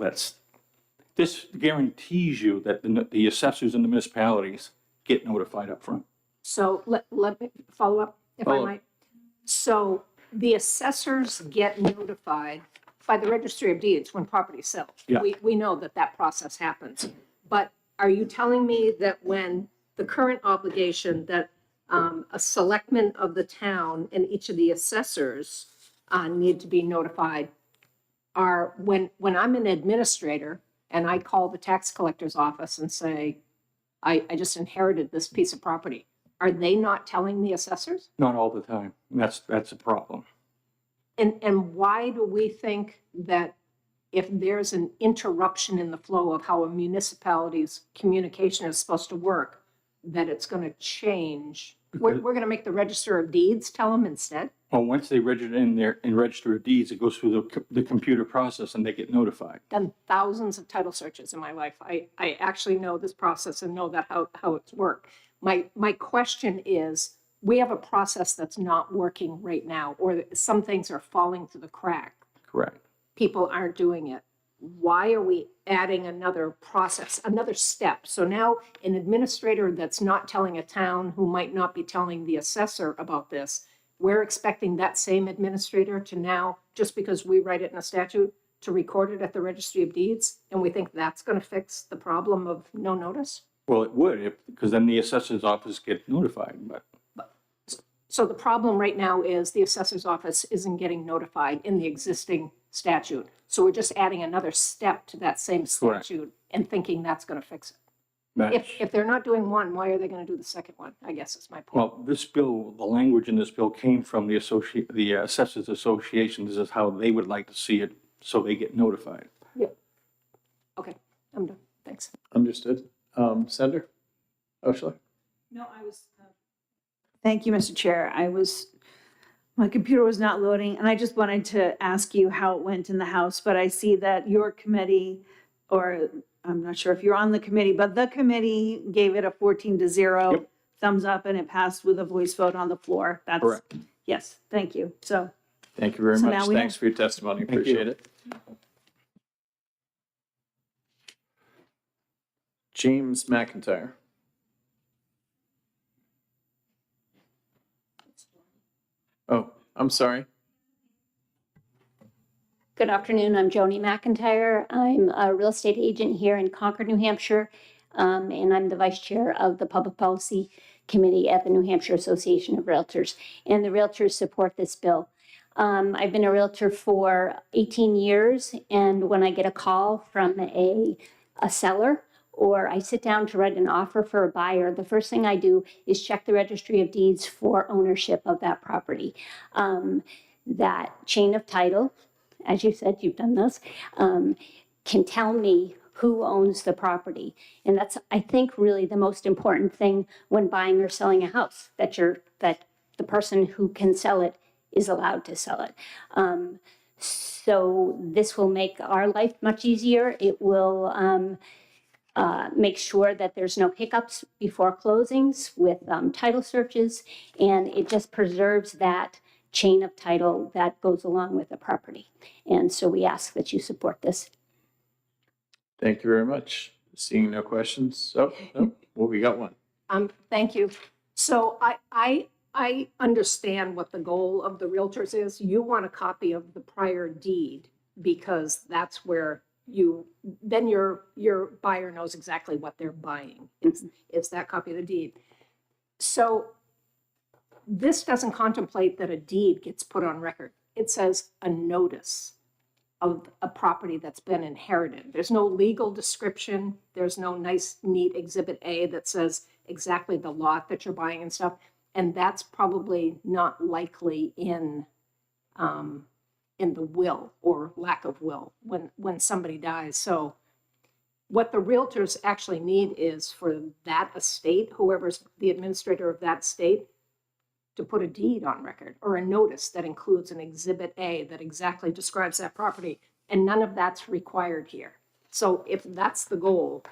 this guarantees you that the assessors and the municipalities get notified up front. So let me follow up, if I might. So the assessors get notified by the registry of deeds when property sells. Yeah. We know that process happens. But are you telling me that when the current obligation that a selectman of the town and each of the assessors need to be notified are when I'm an administrator and I call the tax collector's office and say, I just inherited this piece of property, are they not telling the assessors? Not all the time. That's a problem. And why do we think that if there's an interruption in the flow of how a municipality's communication is supposed to work, that it's going to change? We're going to make the register of deeds tell them instead? Well, once they register in register of deeds, it goes through the computer process and they get notified. Done thousands of title searches in my life. I actually know this process and know that how it's worked. My question is, we have a process that's not working right now, or some things are falling through the crack. Correct. People aren't doing it. Why are we adding another process, another step? So now an administrator that's not telling a town who might not be telling the assessor about this, we're expecting that same administrator to now, just because we write it in a statute, to record it at the Registry of Deeds, and we think that's going to fix the problem of no notice? Well, it would, because then the assessor's office get notified, but So the problem right now is the assessor's office isn't getting notified in the existing statute. So we're just adding another step to that same Correct. statute and thinking that's going to fix it. that's, If they're not doing one, why are they going to do the second one? I guess is my point. well, this bill, the language in this bill came from the Assessors Association. This is how they would like to see it, so they get notified. Okay, I'm done. Thanks. Understood. Senator Oshler? No, Thank you, Mr. Chair. My computer was not loading, and I just wanted to ask you how it went in the House, but I see that your committee, or I'm not sure if you're on the committee, but the committee gave it a 14-0 Yep. thumbs up, and it passed with a voice vote on the floor. That's Correct. Yes, thank you. So, Thank you very So much. now we Thanks for your testimony. Thank you. Appreciate it. James McIntyre. Oh, I'm sorry. Good afternoon, I'm Joni McIntyre. I'm a real estate agent here in Concord, New Hampshire, and I'm the vice chair of the Public Policy Committee at the New Hampshire Association of Realtors. And the realtors support this bill. I've been a realtor for 18 years, and when I get a call from a seller, or I sit down to write an offer for a buyer, the first thing I do is check the Registry of Deeds for ownership of that property. That chain of title, as you said, you've done this, can tell me who owns the property. And that's, I think, really the most important thing when buying or selling a house, that the person who can sell it is allowed to sell it. So this will make our life much easier. It will make sure that there's no hiccups before closings with title searches, and it just preserves that chain of title that goes along with the property. And so we ask that you support this. Thank you very much. Seeing no questions. Oh, no. Well, we got one. Thank you. So I understand what the goal of the realtors is. You want a copy of the prior deed because that's where then your buyer knows exactly what they're buying. It's that copy of the deed. So this doesn't contemplate that a deed gets put on record. It says a notice of a property that's been inherited. There's no legal description. There's no nice, neat Exhibit A that says exactly the lot that you're buying and stuff. And that's probably not likely in the will or lack of will when somebody dies. So what the realtors actually need is for that estate, whoever's the administrator of that estate, to put a deed on record or a notice that includes an Exhibit A that exactly describes that property. And none of that's required here. So if that's the goal,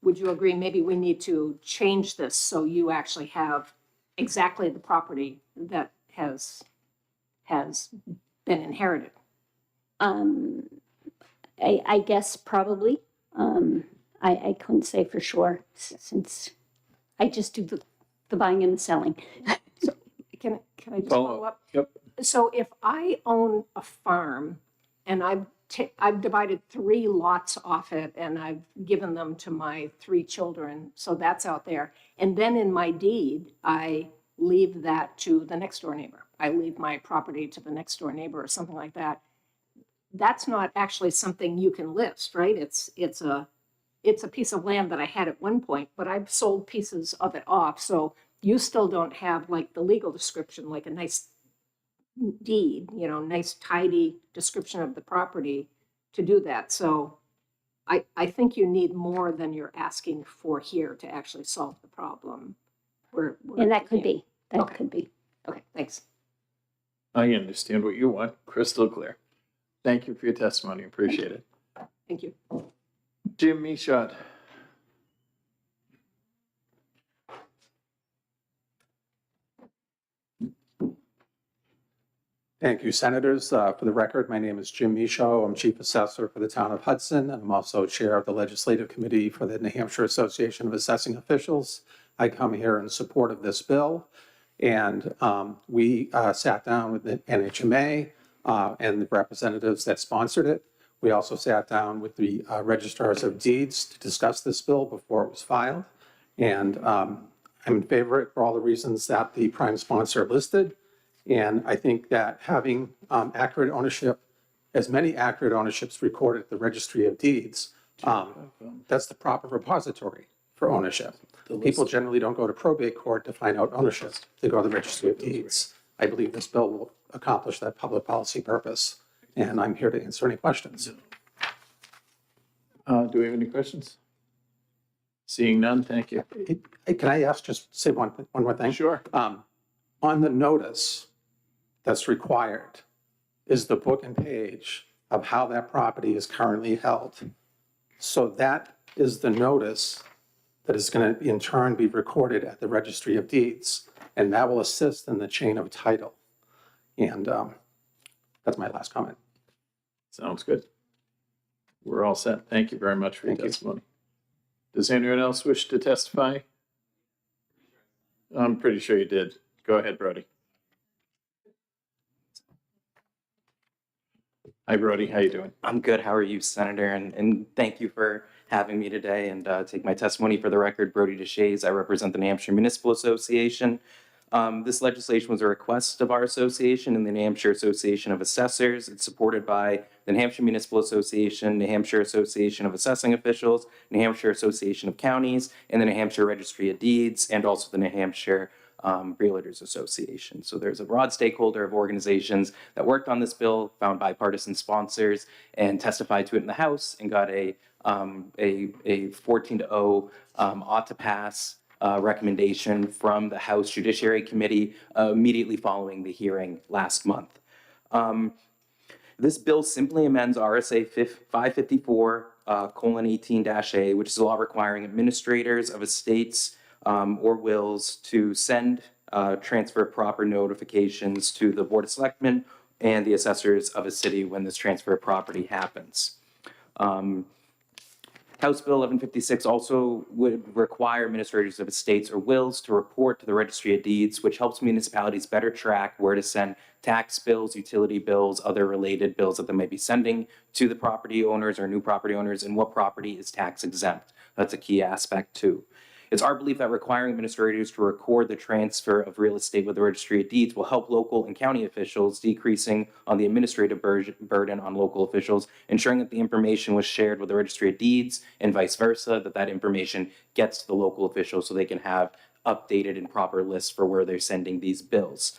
would you agree maybe we need to change this so you actually have exactly the property that has been inherited? I guess probably. I couldn't say for sure since I just do the buying and the selling. So can I just follow up? Yep. So if I own a farm and I've divided 3 lots off it and I've given them to my 3 children, so that's out there. And then in my deed, I leave that to the next door neighbor. I leave my property to the next door neighbor or something like that. That's not actually something you can list, right? It's a piece of land that I had at one point, but I've sold pieces of it off. So you still don't have like the legal description, like a nice deed, nice tidy description of the property to do that. So I think you need more than you're asking for here to actually solve the problem. And that could be. That Okay. could be. Okay, thanks. I understand what you want. Crystal clear. Thank you for your testimony. Appreciate it. Thank you. Jim Michaud. Thank you, Senators. For the record, my name is Jim Michaud. I'm Chief Assessor for the Town of Hudson, and I'm also Chair of the Legislative Committee for the New Hampshire Association of Assessing Officials. I come here in support of this bill, and we sat down with the NHMA and the representatives that sponsored it. We also sat down with the registrars of deeds to discuss this bill before it was filed. And I'm in favor of it for all the reasons that the prime sponsor listed. And I think that having accurate ownership, as many accurate ownerships recorded at the Registry of Deeds, that's the proper repository for ownership. People generally don't go to probate court to find out ownership. They go to the Registry of Deeds. I believe this bill will accomplish that public policy purpose. And I'm here to answer any questions. Do we have any questions? Seeing none, thank you. Can I just say one more thing? Sure. On the notice that's required is the book and page of how that property is currently held. So that is the notice that is going to in turn be recorded at the Registry of Deeds, and that will assist in the chain of title. And that's my last comment. Sounds good. We're all set. Thank you very much for your testimony. Does anyone else wish to testify? I'm pretty sure you did. Go ahead, Brody. Hi, Brody. How you doing? I'm good. How are you, Senator? And thank you for having me today and take my testimony for the record. Brody DeShays. I represent the New Hampshire Municipal Association. This legislation was a request of our association and the New Hampshire Association of Assessors. It's supported by the New Hampshire Municipal Association, New Hampshire Association of Assessing Officials, New Hampshire Association of Counties, and the New Hampshire Registry of Deeds, and also the New Hampshire Realtors Association. So there's a broad stakeholder of organizations that worked on this bill, found bipartisan sponsors, and testified to it in the House, and got a 14-0 ought to pass recommendation from the House Judiciary Committee immediately following the hearing last month. This bill simply amends RSA 554:18-A, which is a law requiring administrators of estates or wills to send transfer proper notifications to the Board of Selectmen and the assessors of a city when this transfer of property happens. House Bill 1156 also would require administrators of estates or wills to report to the Registry of Deeds, which helps municipalities better track where to send tax bills, utility bills, other related bills that they may be sending to the property owners or new property owners, and what property is tax exempt. That's a key aspect too. It's our belief that requiring administrators to record the transfer of real estate with the Registry of Deeds will help local and county officials, decreasing on the administrative burden on local officials, ensuring that the information was shared with the Registry of Deeds and vice versa, that information gets to the local officials so they can have updated and proper lists for where they're sending these bills.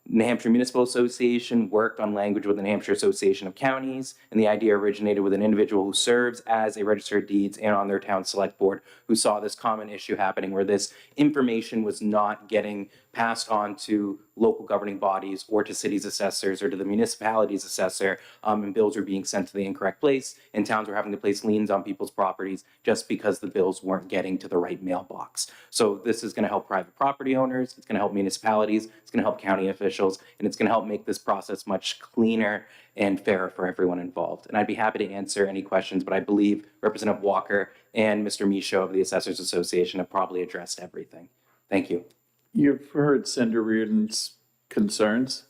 New Hampshire Municipal Association worked on language with the New Hampshire Association of Counties, and the idea originated with an individual who serves as a Register of Deeds and on their town select board, who saw this common issue happening where this information was not getting passed on to local governing bodies or to cities' assessors or to the municipality's assessor, and bills were being sent to the incorrect place, and towns were having to place liens on people's properties just because the bills weren't getting to the right mailbox. So this is going to help private property owners, it's going to help municipalities, it's going to help county officials, and it's going to help make this process much cleaner and fairer for everyone involved. And I'd be happy to answer any questions, but I believe Representative Walker and Mr. Michaud of the Assessors Association have probably addressed everything. Thank you. You've heard Senator Reardon's concerns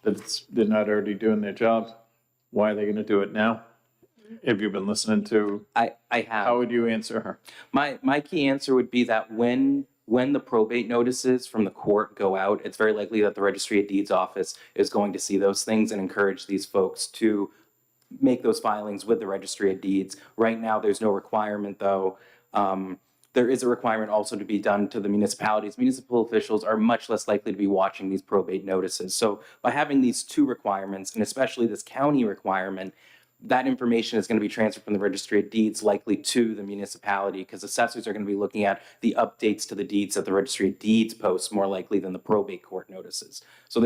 that they're not already doing their jobs. Why are they going to do it now? Have you been listening to? I have. How would you answer her? My key answer would be that when the probate notices from the court go out, it's very likely that the Registry of Deeds office is going to see those things and encourage these folks to make those filings with the Registry of Deeds. Right now, there's no requirement, though. There is a requirement also to be done to the municipalities. Municipal officials are much less likely to be watching these probate notices. So by having these two requirements, and especially this county requirement, that information is going to be transferred from the Registry of Deeds likely to the municipality, because assessors are going to be looking at the updates to the deeds that the Registry of Deeds posts more likely than the probate court notices. So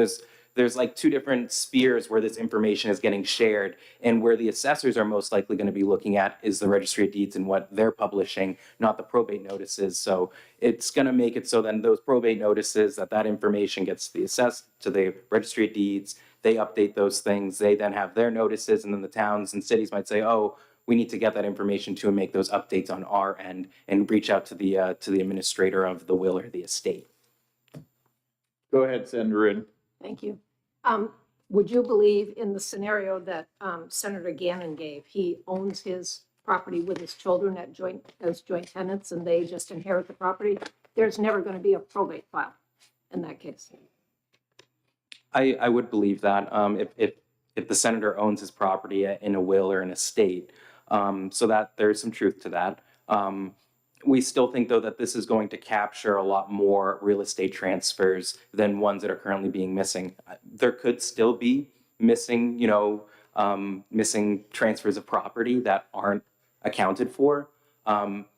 there's like two different spheres where this information is getting shared, and where the assessors are most likely going to be looking at is the registry of deeds and what they're publishing, not the probate notices. So it's going to make it so then those probate notices, that information gets to the registry of deeds. They update those things. They then have their notices, and then the towns and cities might say, oh, we need to get that information to and make those updates on our end and reach out to the administrator of the will or the estate. Go ahead, Senator Ridden. Thank you. Would you believe in the scenario that Senator Gannon gave? He owns his property with his children as joint tenants, and they just inherit the property. There's never going to be a probate file in that case. I would believe that if the senator owns his property in a will or an estate, so that there's some truth to that. We still think, though, that this is going to capture a lot more real estate transfers than ones that are currently being missing. There could still be missing, missing transfers of property that aren't accounted for.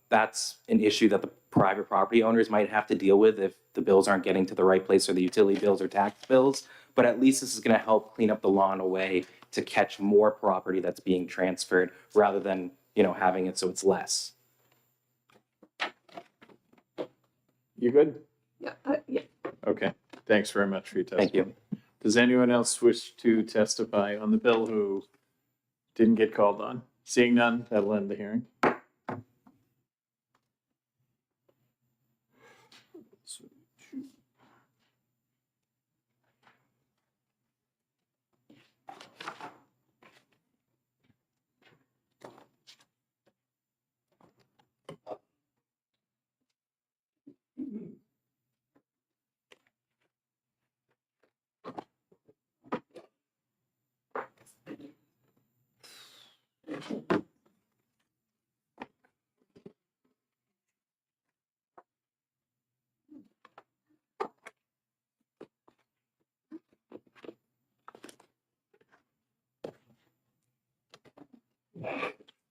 That's an issue that the private property owners might have to deal with if the bills aren't getting to the right place, or the utility bills or tax bills. But at least this is going to help clean up the law in a way to catch more property that's being transferred, rather than, having it so it's less. You good? Yeah. Yeah. Okay, thanks very much for your testimony. Thank you. Does anyone else wish to testify on the bill who didn't get called on? Seeing none, that'll end the hearing.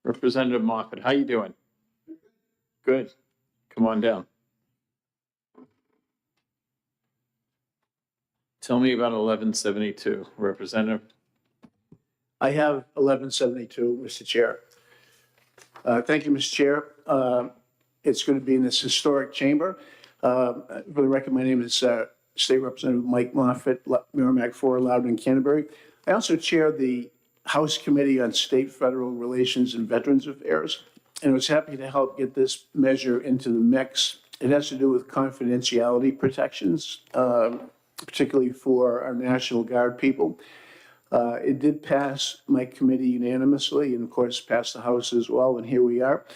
Representative Moffett, how you doing? Good. Come on down. Tell me about 1172, Representative. I have 1172, Mr. Chair. Thank you, Mr. Chair. It's going to be in this historic chamber. For the record, my name is State Representative Mike Moffett, Merrimack 4, Loudon, Canterbury. I also chair the House Committee on State Federal Relations and Veterans Affairs, and I was happy to help get this measure into the mix. It has to do with confidentiality protections, particularly for our National Guard people. It did pass my committee unanimously, and of course passed the House as well, and here we are.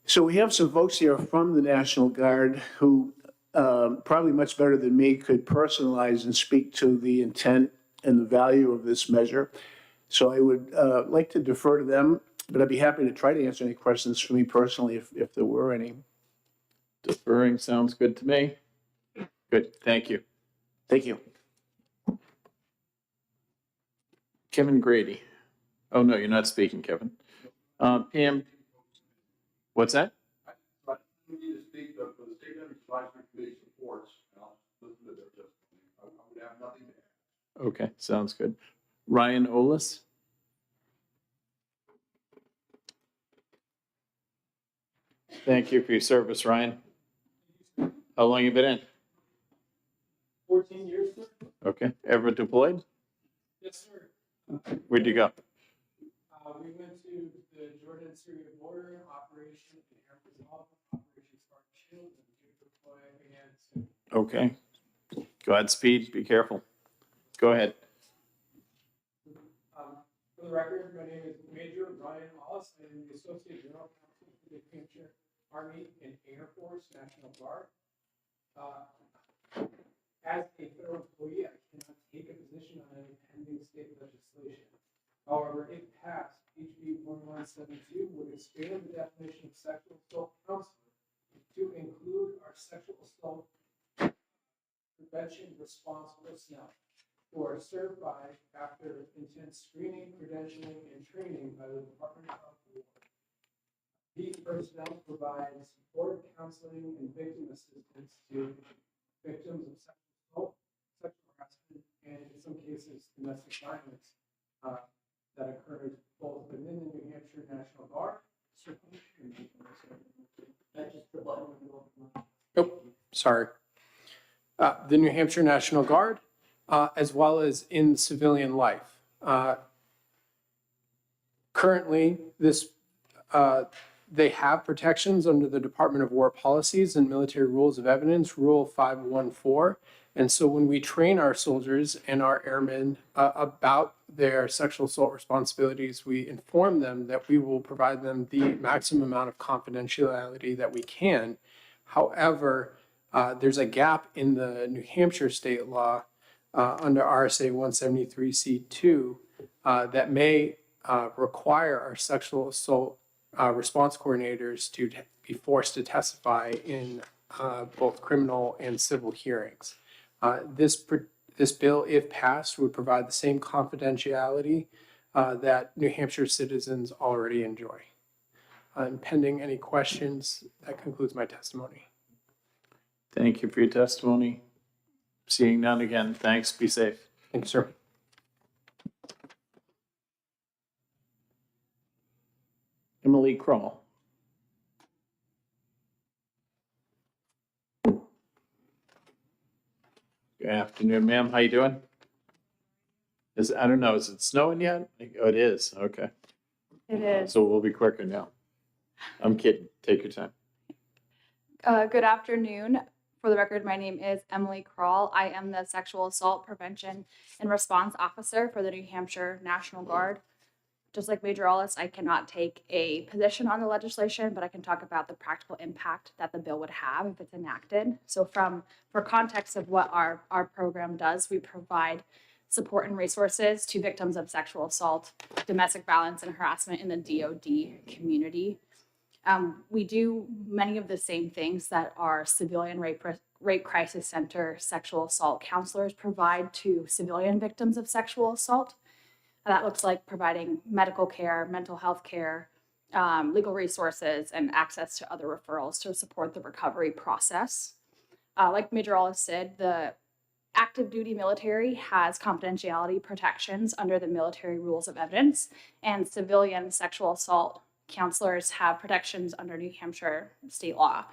So we have some folks here from the National Guard who probably much better than me could personalize and speak to the intent and the value of this measure. So I would like to defer to them, but I'd be happy to try to answer any questions for me personally if there were any. Deferring sounds good to me. Good, thank you. Thank you. Kevin Grady. Oh, no, you're not speaking, Kevin. Pam, what's that? Okay, sounds good. Ryan Olis? Thank you for your service, Ryan. How long you been in? 14 years, sir. Okay, ever deployed? Yes, sir. Where'd you go? We went to the Jordan-Syria border, Operation Air Resolve, Operation Spark Shield, and due deploy again soon. Okay. Godspeed, be careful. Go ahead. For the record, my name is Major Ryan Hollis. I am the Associate General Counsel for the New Hampshire Army and Air Force National Guard. As a federal employee, I cannot take a position on any pending state legislation. However, if passed, HB 1172 would expand the definition of sexual assault counselor to include our sexual assault prevention response personnel who are certified after intense screening, credentialing, and training by the Department of War. These personnel provide support, counseling, and victim assistance to victims of sexual assault, sexual harassment, and and in some cases, domestic violence that occurs both within the New Hampshire National Guard. Oh, sorry. The New Hampshire National Guard, as well as in civilian life. Currently, they have protections under the Department of War policies and military rules of evidence, Rule 514. And so when we train our soldiers and our airmen about their sexual assault responsibilities, we inform them that we will provide them the maximum amount of confidentiality that we can. However, there's a gap in the New Hampshire state law under RSA 173C2 that may require our sexual assault response coordinators to be forced to testify in both criminal and civil hearings. This bill, if passed, would provide the same confidentiality that New Hampshire citizens already enjoy. And pending any questions, that concludes my testimony. Thank you for your testimony. Seeing none again, thanks. Be safe. Thank you, sir. Emily Kroll. Good afternoon, ma'am. How you doing? I don't know, is it snowing yet? Oh, it is. Okay. It is. So we'll be quicker now. I'm kidding. Take your time. Good afternoon. For the record, my name is Emily Kroll. I am the Sexual Assault Prevention and Response Officer for the New Hampshire National Guard. Just like Major Ellis, I cannot take a position on the legislation, but I can talk about the practical impact that the bill would have if it's enacted. So for context of what our program does, we provide support and resources to victims of sexual assault, domestic violence, and harassment in the DoD community. We do many of the same things that our civilian rape crisis center sexual assault counselors provide to civilian victims of sexual assault. That looks like providing medical care, mental health care, legal resources, and access to other referrals to support the recovery process. Like Major Ellis said, the active duty military has confidentiality protections under the military rules of evidence, and civilian sexual assault counselors have protections under New Hampshire state law.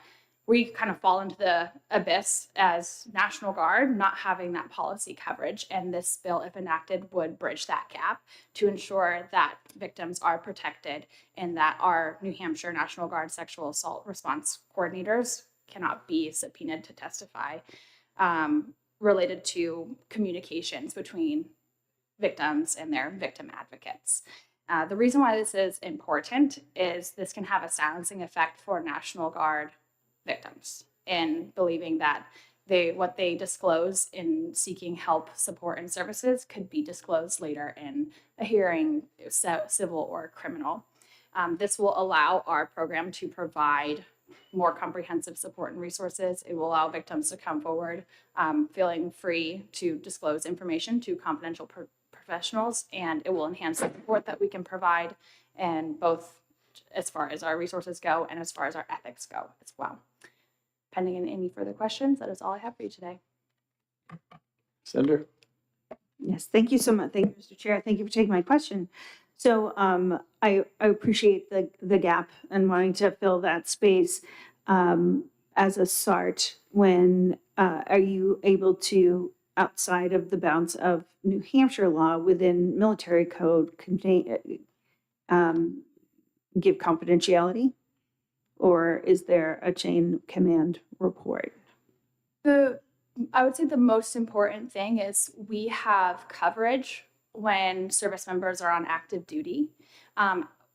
We kind of fall into the abyss as National Guard, not having that policy coverage. And this bill, if enacted, would bridge that gap to ensure that victims are protected and that our New Hampshire National Guard sexual assault response coordinators cannot be subpoenaed to testify related to communications between victims and their victim advocates. The reason why this is important is this can have a silencing effect for National Guard victims in believing that what they disclose in seeking help, support, and services could be disclosed later in a hearing, civil or criminal. This will allow our program to provide more comprehensive support and resources. It will allow victims to come forward feeling free to disclose information to confidential professionals, and it will enhance the support that we can provide, and both as far as our resources go and as far as our ethics go as well. Pending any further questions, that is all I have for you today. Senator? Yes, thank you so much. Thank you, Mr. Chair. Thank you for taking my question. So I appreciate the gap and wanting to fill that space. As a SART, when are you able to, outside of the bounds of New Hampshire law within military code, give confidentiality? Or is there a chain command report? I would say the most important thing is we have coverage when service members are on active duty.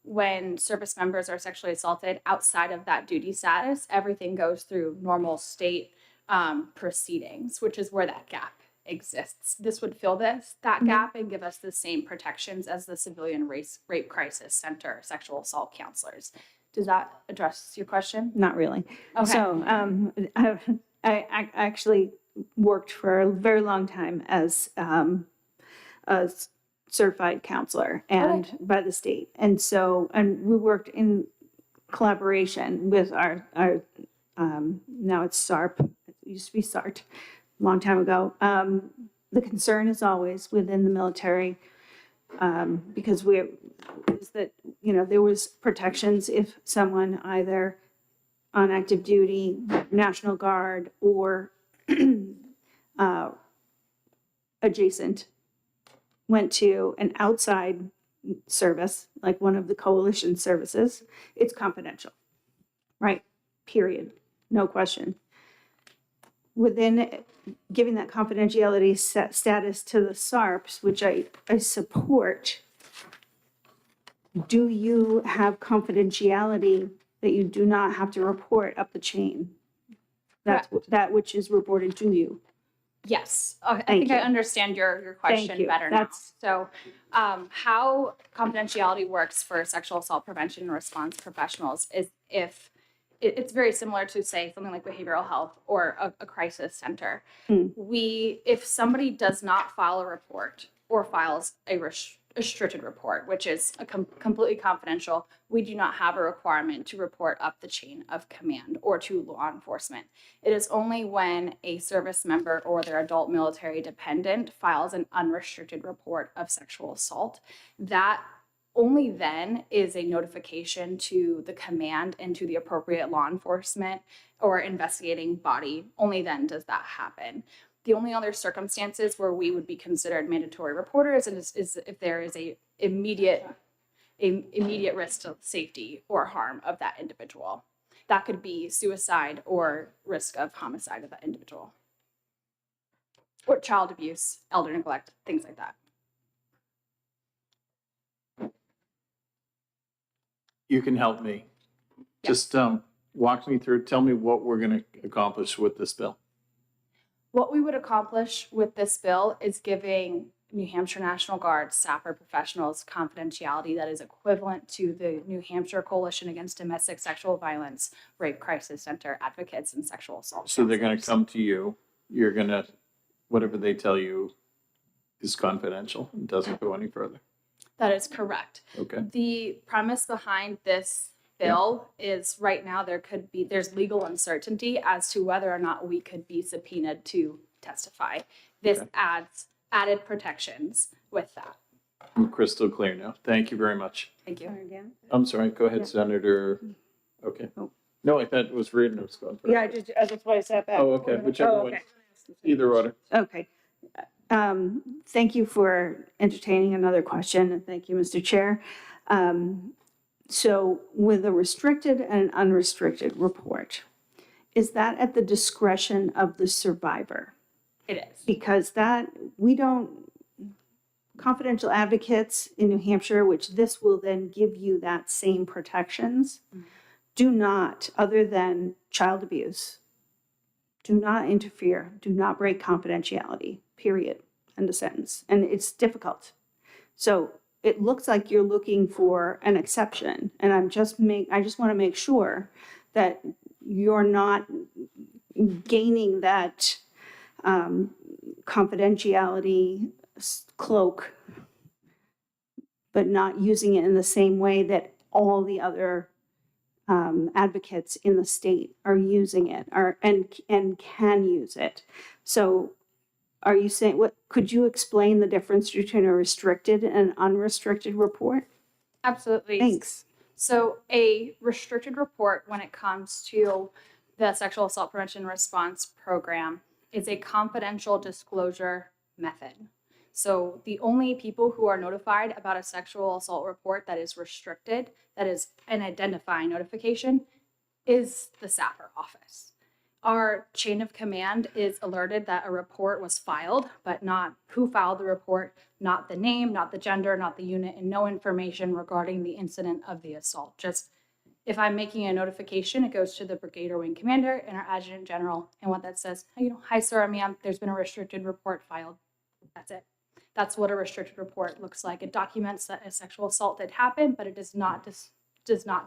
When service members are sexually assaulted outside of that duty status, everything goes through normal state proceedings, which is where that gap exists. This would fill that gap and give us the same protections as the civilian rape crisis center sexual assault counselors. Does that address your question? Not really. Okay. So I actually worked for a very long time as a certified counselor and by the state. And so, and we worked in collaboration with our now it's SARP, it used to be SART, a long time ago, the concern is always within the military, because is that, you know, there was protections if someone either on active duty, National Guard, or adjacent went to an outside service, like one of the coalition services, it's confidential, right? Period. No question. Within giving that confidentiality status to the SARPs, which I support, do you have confidentiality that you do not have to report up the chain? That's that which is reported to you. Yes, I Thank think I you. understand your Thank question you. better That's- now. So, how confidentiality works for sexual assault prevention and response professionals is if it's very similar to, say, something like behavioral health or a crisis center. If somebody does not file a report or files a restricted report, which is completely confidential, we do not have a requirement to report up the chain of command or to law enforcement. It is only when a service member or their adult military dependent files an unrestricted report of sexual assault that only then is a notification to the command and to the appropriate law enforcement or investigating body. Only then does that happen. The only other circumstances where we would be considered mandatory reporters is if there is a immediate risk to safety or harm of that individual. That could be suicide or risk of homicide of that individual. Or child abuse, elder neglect, things like that. You can help me. Just walk me through, tell me what we're going to accomplish with this bill. What we would accomplish with this bill is giving New Hampshire National Guard SAPR professionals confidentiality that is equivalent to the New Hampshire Coalition Against Domestic Sexual Violence, Rape Crisis Center advocates, and sexual assault. So they're going to come to you. You're going to, whatever they tell you is confidential and doesn't go any further. That is correct. Okay. The premise behind this bill is right now there's legal uncertainty as to whether or not we could be subpoenaed to testify. This adds added protections with that. I'm crystal clear now. Thank you very much. Thank you. I'm sorry. Go ahead, Yeah. Senator. Okay. Oh. No, I thought it was Reardon who was going first. Yeah, that's why I sat back. Oh, okay. Whichever one. Either order. Okay. Thank you for entertaining another question, and thank you, Mr. Chair. So with a restricted and an unrestricted report, is that at the discretion of the survivor? It is. Because confidential advocates in New Hampshire, which this will then give you that same protections, do not, other than child abuse, do not interfere, do not break confidentiality, period, end of sentence. And it's difficult. So it looks like you're looking for an exception. And I just want to make sure that you're not gaining that confidentiality cloak, but not using it in the same way that all the other advocates in the state are using it and can use it. So are you saying, could you explain the difference between a restricted and unrestricted report? Absolutely. Thanks. So a restricted report when it comes to the sexual assault prevention response program is a confidential disclosure method. So the only people who are notified about a sexual assault report that is restricted, that is an identifying notification, is the SAPR office. Our chain of command is alerted that a report was filed, but not who filed the report, not the name, not the gender, not the unit, and no information regarding the incident of the assault. Just if I'm making a notification, it goes to the brigade or wing commander and our adjutant general. And what that says, hi sir or ma'am, there's been a restricted report filed. That's it. That's what a restricted report looks like. It documents that a sexual assault did happen, but it does not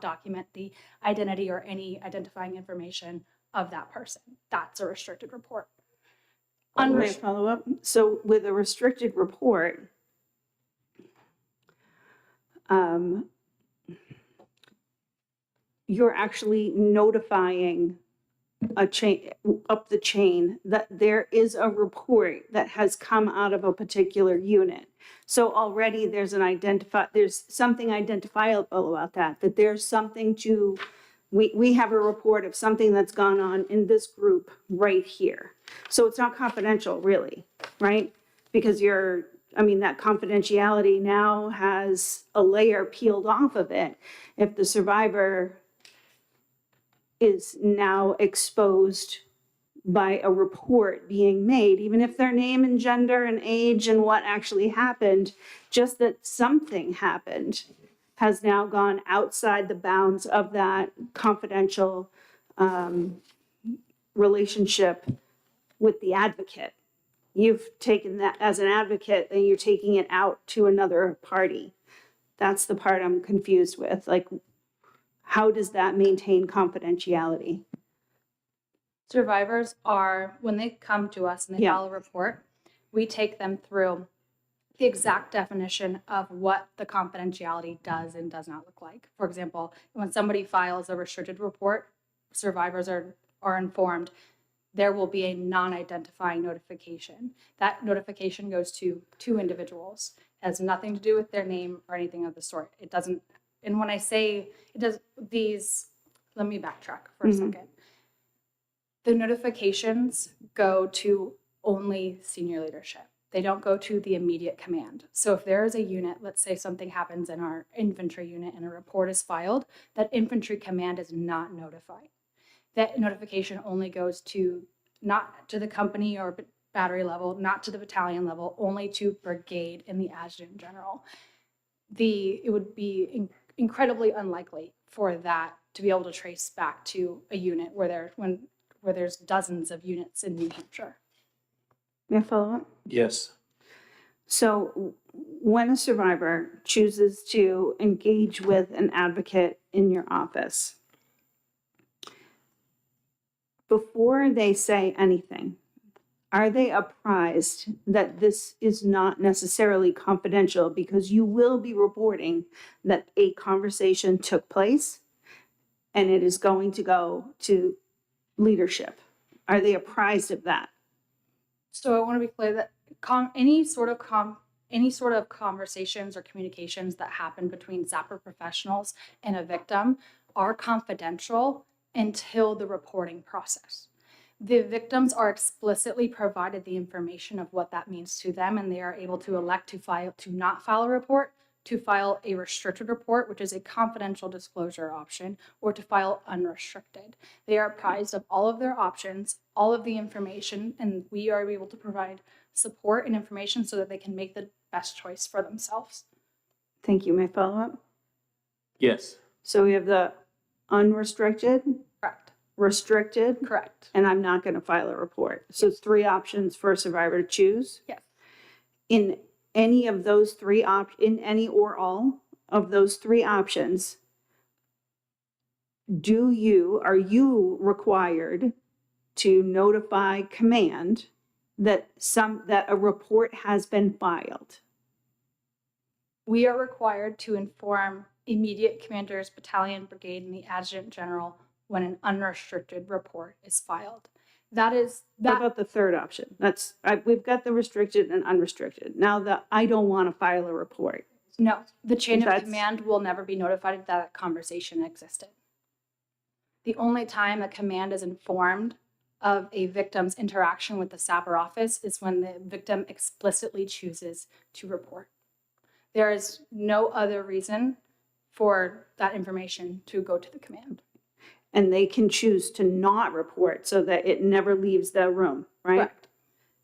document the identity or any identifying information of that person. That's a restricted report. May I follow up? So with a restricted report, you're actually notifying a chain, up the chain, that there is a report that has come out of a particular unit. So already there's something identifiable about that there's something we have a report of something that's gone on in this group right here. So it's not confidential, really, right? Because that confidentiality now has a layer peeled off of it. If the survivor is now exposed by a report being made, even if their name and gender and age and what actually happened, just that something happened, has now gone outside the bounds of that confidential relationship with the advocate. You've taken that as an advocate and you're taking it out to another party. That's the part I'm confused with. Like, how does that maintain confidentiality? Survivors are, when they come to us and they file a report, we take them through the exact definition of what the confidentiality does and does not look like. For example, when somebody files a restricted report, survivors are informed there will be a non-identifying notification. That notification goes to 2 individuals. It has nothing to do with their name or anything of the sort. It doesn't, and when I say it does these, let me backtrack for a second. The notifications go to only senior leadership. They don't go to the immediate command. So if there is a unit, let's say something happens in our infantry unit and a report is filed, that infantry command is not notified. That notification only goes to, not to the company or battery level, not to the battalion level, only to brigade and the adjutant general. It would be incredibly unlikely for that to be able to trace back to a unit where there's dozens of units in New Hampshire. May I follow up? Yes. So when a survivor chooses to engage with an advocate in your office, before they say anything, are they apprised that this is not necessarily confidential because you will be reporting that a conversation took place and it is going to go to leadership? Are they apprised of that? So I want to be clear that any sort of conversations or communications that happen between Zapper professionals and a victim are confidential until the reporting process. The victims are explicitly provided the information of what that means to them, and they are able to elect to not file a report, to file a restricted report, which is a confidential disclosure option, or to file unrestricted. They are apprised of all of their options, all of the information, and we are able to provide support and information so that they can make the best choice for themselves. Thank you. May I follow up? Yes. So we have the unrestricted, Correct. restricted, Correct. and I'm not going to file a report. So it's 3 options for a survivor to choose. Yes. In any of those 3 in any or all of those 3 options, are you required to notify command that a report has been filed? We are required to inform immediate commanders, battalion, brigade, and the adjutant general when an unrestricted report is filed. What about the 3rd option? We've got the restricted and unrestricted. Now I don't want to file a report. No, the chain of command will never be notified that a conversation existed. The only time a command is informed of a victim's interaction with the SAPR office is when the victim explicitly chooses to report. There is no other reason for that information to go to the command. And they can choose to not report so that it never leaves the room, right? Correct.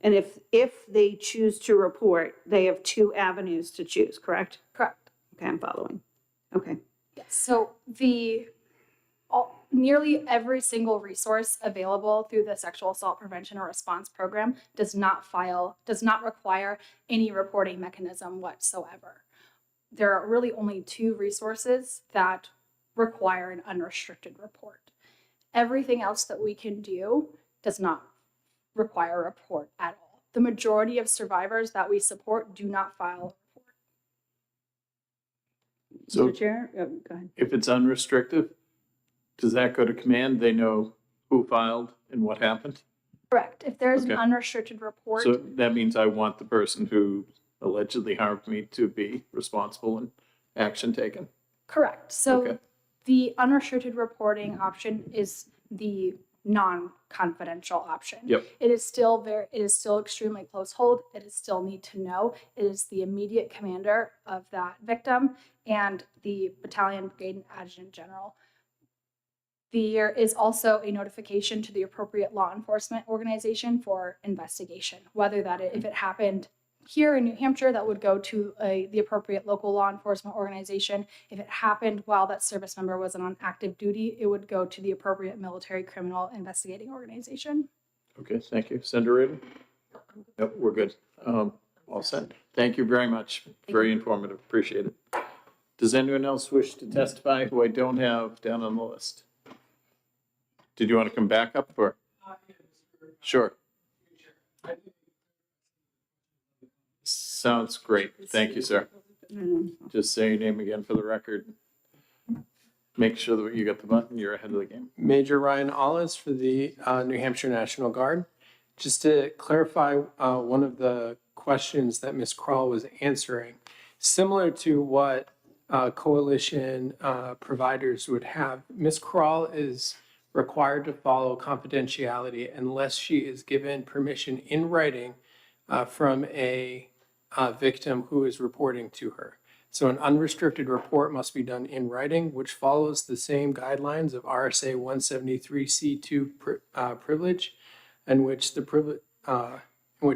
And if they choose to report, they have 2 avenues to choose, correct? Correct. Okay, I'm following. Okay. Yes. So nearly every single resource available through the Sexual Assault Prevention or Response Program does not require any reporting mechanism whatsoever. There are really only 2 resources that require an unrestricted report. Everything else that we can do does not require a report at all. The majority of survivors that we support do not file a report. So Mr. Chair, go ahead. if it's unrestricted, does that go to command? They know who filed and what happened? Correct. If there's an Okay. unrestricted report, So that means I want the person who allegedly harmed me to be responsible and action taken. correct. So Okay. the unrestricted reporting option is the non-confidential option. Yep. It is still extremely close hold. It is still need to know. It is the immediate commander of that victim and the battalion, brigade, and adjutant general. There is also a notification to the appropriate law enforcement organization for investigation, whether if it happened here in New Hampshire, that would go to the appropriate local law enforcement organization. If it happened while that service member was on active duty, it would go to the appropriate military criminal investigating organization. Okay, thank you. Senator Reardon? Yep, we're good. All set. Thank you very much. Very informative. Appreciate it. Does anyone else wish to testify who I don't have down on the list? Did you want to come back up or? Sure. Sounds great. Thank you, sir. Just say your name again for the record. Make sure that you got the button, you're ahead of the game. Major Ryan Ollis for the New Hampshire National Guard. Just to clarify one of the questions that Ms. Kroll was answering, similar to what coalition providers would have, Ms. Kroll is required to follow confidentiality unless she is given permission in writing from a victim who is reporting to her. So an unrestricted report must be done in writing, which follows the same guidelines of RSA 173C2 privilege, in which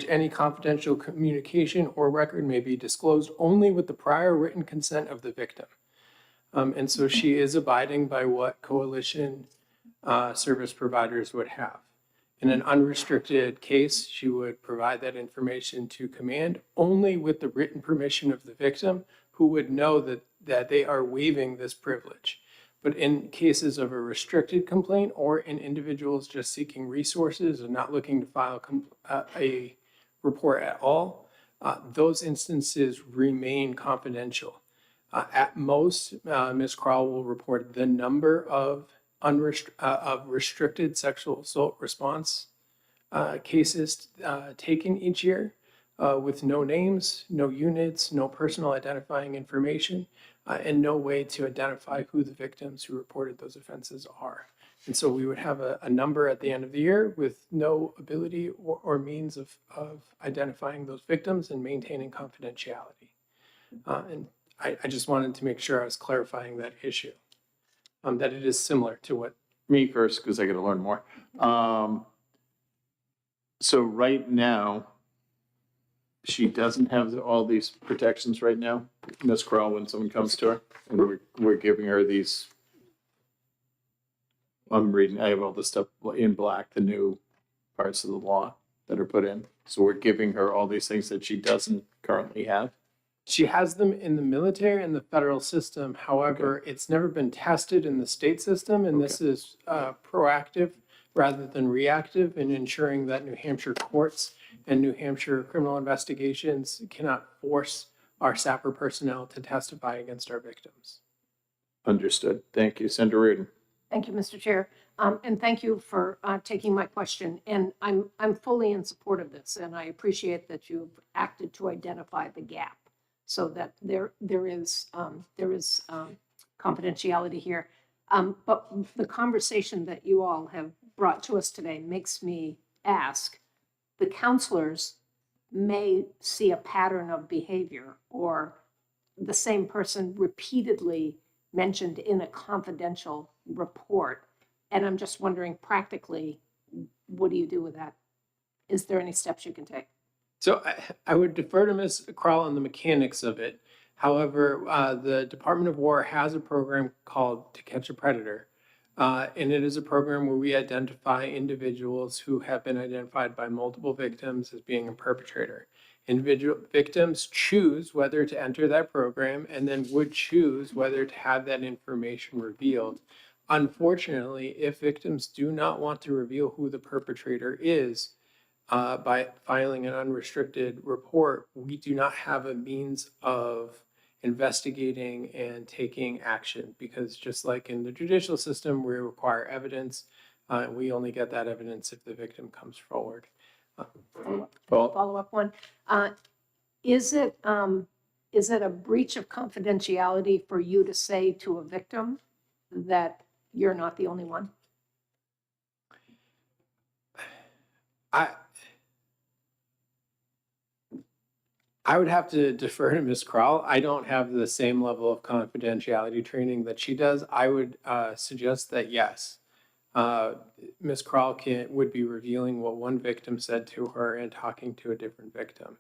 any confidential communication or record may be disclosed only with the prior written consent of the victim. And so she is abiding by what coalition service providers would have. In an unrestricted case, she would provide that information to command only with the written permission of the victim, who would know that they are waiving this privilege. But in cases of a restricted complaint or in individuals just seeking resources and not looking to file a report at all, those instances remain confidential. At most, Ms. Kroll will report the number of restricted sexual assault response cases taken each year with no names, no units, no personal identifying information, and no way to identify who the victims who reported those offenses are. And so we would have a number at the end of the year with no ability or means of identifying those victims and maintaining confidentiality. And I just wanted to make sure I was clarifying that issue. That it is similar to what. Me first, because I got to learn more. So right now, she doesn't have all these protections right now, Ms. Kroll, when someone comes to her, and we're giving her these. I'm reading, I have all this stuff in black, the new parts of the law that are put in. So we're giving her all these things that she doesn't currently have. She has them in the military and the federal system. However, it's never been tested in the state system, and this is proactive rather than reactive in ensuring that New Hampshire courts and New Hampshire criminal investigations cannot force our SAPR personnel to testify against our victims. Understood. Thank you. Senator Reardon. Thank you, Mr. Chair. And thank you for taking my question. And I'm fully in support of this, and I appreciate that you've acted to identify the gap so that there is confidentiality here. But the conversation that you all have brought to us today makes me ask, the counselors may see a pattern of behavior or the same person repeatedly mentioned in a confidential report. And I'm just wondering practically, what do you do with that? Is there any steps you can take? So I would defer to Ms. Kroll on the mechanics of it. However, the Department of War has a program called To Catch a Predator. And it is a program where we identify individuals who have been identified by multiple victims as being a perpetrator. Individual victims choose whether to enter that program and then would choose whether to have that information revealed. Unfortunately, if victims do not want to reveal who the perpetrator is by filing an unrestricted report, we do not have a means of investigating and taking action, because just like in the judicial system, we require evidence We only get that evidence if the victim comes forward. Follow-up one. Is it a breach of confidentiality for you to say to a victim that you're not the only one? I would have to defer to Ms. Kroll. I don't have the same level of confidentiality training that she does. I would suggest that yes, Ms. Kroll would be revealing what one victim said to her and talking to a different victim.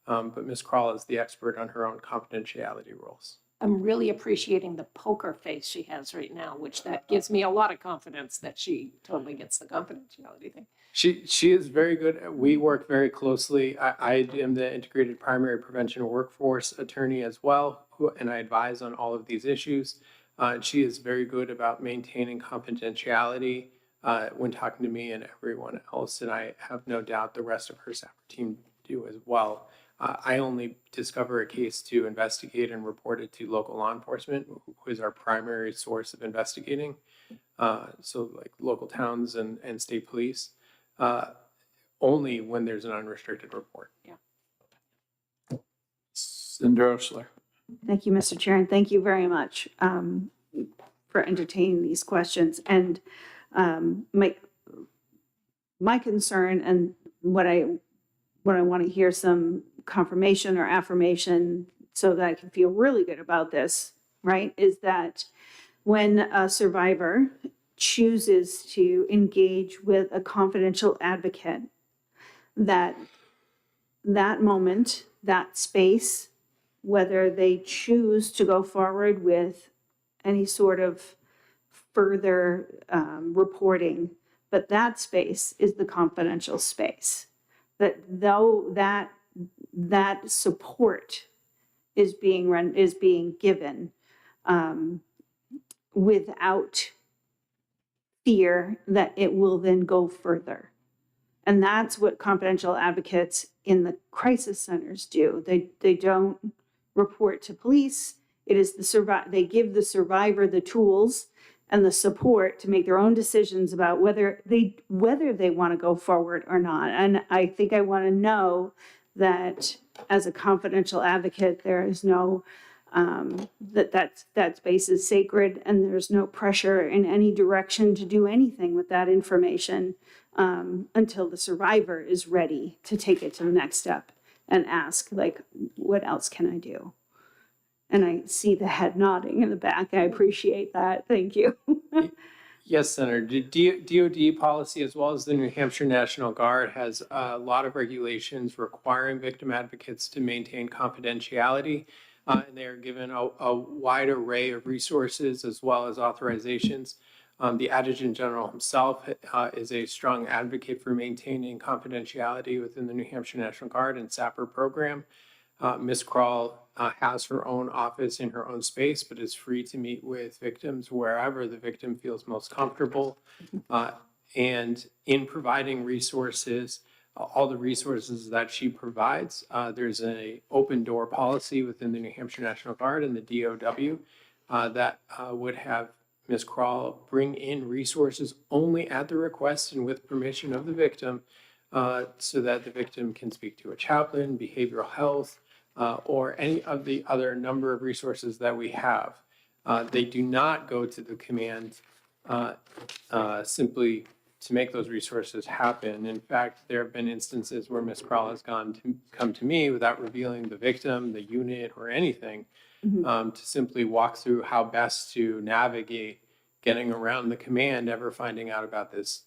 But Ms. Kroll is the expert on her own confidentiality rules. I'm really appreciating the poker face she has right now, which that gives me a lot of confidence that she totally gets the confidentiality thing. She is very good. We work very closely. I am the integrated primary prevention workforce attorney as well, and I advise on all of these issues. And she is very good about maintaining confidentiality when talking to me and everyone else. And I have no doubt the rest of her SAPR team do as well. I only discover a case to investigate and report it to local law enforcement, who is our primary source of investigating. So like local towns and state police, only when there's an unrestricted report. Yeah. Senator Oshler. Thank you, Mr. Chair, and thank you very much for entertaining these questions. And my concern and what I want to hear some confirmation or affirmation so that I can feel really good about this, right, is that when a survivor chooses to engage with a confidential advocate, that moment, that space, whether they choose to go forward with any sort of further reporting, but that space is the confidential space. That though that support is being given without fear that it will then go further. And that's what confidential advocates in the crisis centers do. They don't report to police. It is they give the survivor the tools and the support to make their own decisions about whether they want to go forward or not. And I think I want to know that as a confidential advocate, there is no that space is sacred, and there's no pressure in any direction to do anything with that information until the survivor is ready to take it to the next step and ask, like, what else can I do? And I see the head nodding in the back. I appreciate that. Thank you. Yes, Senator. DOD policy, as well as the New Hampshire National Guard, has a lot of regulations requiring victim advocates to maintain confidentiality. And they are given a wide array of resources as well as authorizations. The Adjutant General himself is a strong advocate for maintaining confidentiality within the New Hampshire National Guard and SAPR program. Ms. Kroll has her own office in her own space, but is free to meet with victims wherever the victim feels most comfortable. And in providing resources, all the resources that she provides, there's an open door policy within the New Hampshire National Guard and the DOW that would have Ms. Kroll bring in resources only at the request and with permission of the victim, so that the victim can speak to a chaplain, behavioral health, or any of the other number of resources that we have. They do not go to the command simply to make those resources happen. In fact, there have been instances where Ms. Kroll has come to me without revealing the victim, the unit, or anything, to simply walk through how best to navigate getting around the command, ever finding out about this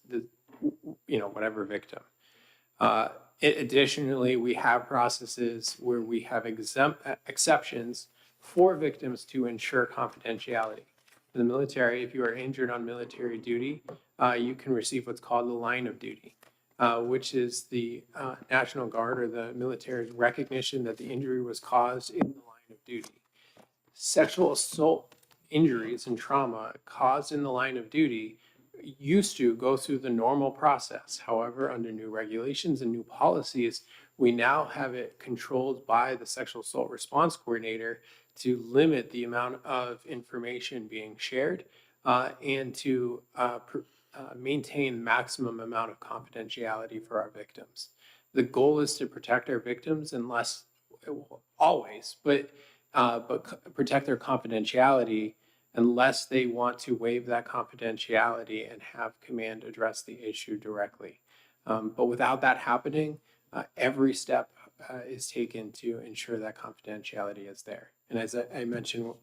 whatever victim. Additionally, we have processes where we have exceptions for victims to ensure confidentiality. In the military, if you are injured on military duty, you can receive what's called the line of duty, which is the National Guard or the military's recognition that the injury was caused in the line of duty. Sexual assault injuries and trauma caused in the line of duty used to go through the normal process. However, under new regulations and new policies, we now have it controlled by the sexual assault response coordinator to limit the amount of information being shared and to maintain maximum amount of confidentiality for our victims. The goal is to protect our victims unless, always, but protect their confidentiality unless they want to waive that confidentiality and have command address the issue directly. But without that happening, every step is taken to ensure that confidentiality is there. And as I mentioned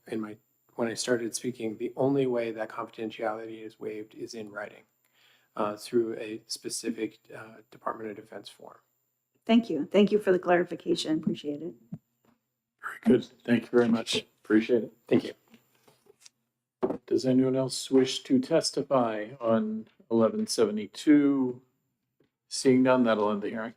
when I started speaking, the only way that confidentiality is waived is in writing through a specific Department of Defense form. Thank you. Thank you for the clarification. Appreciate it. Very good. Thank you very much. Appreciate it. Thank you. Does anyone else wish to testify on 1172? Seeing none, that'll end the hearing.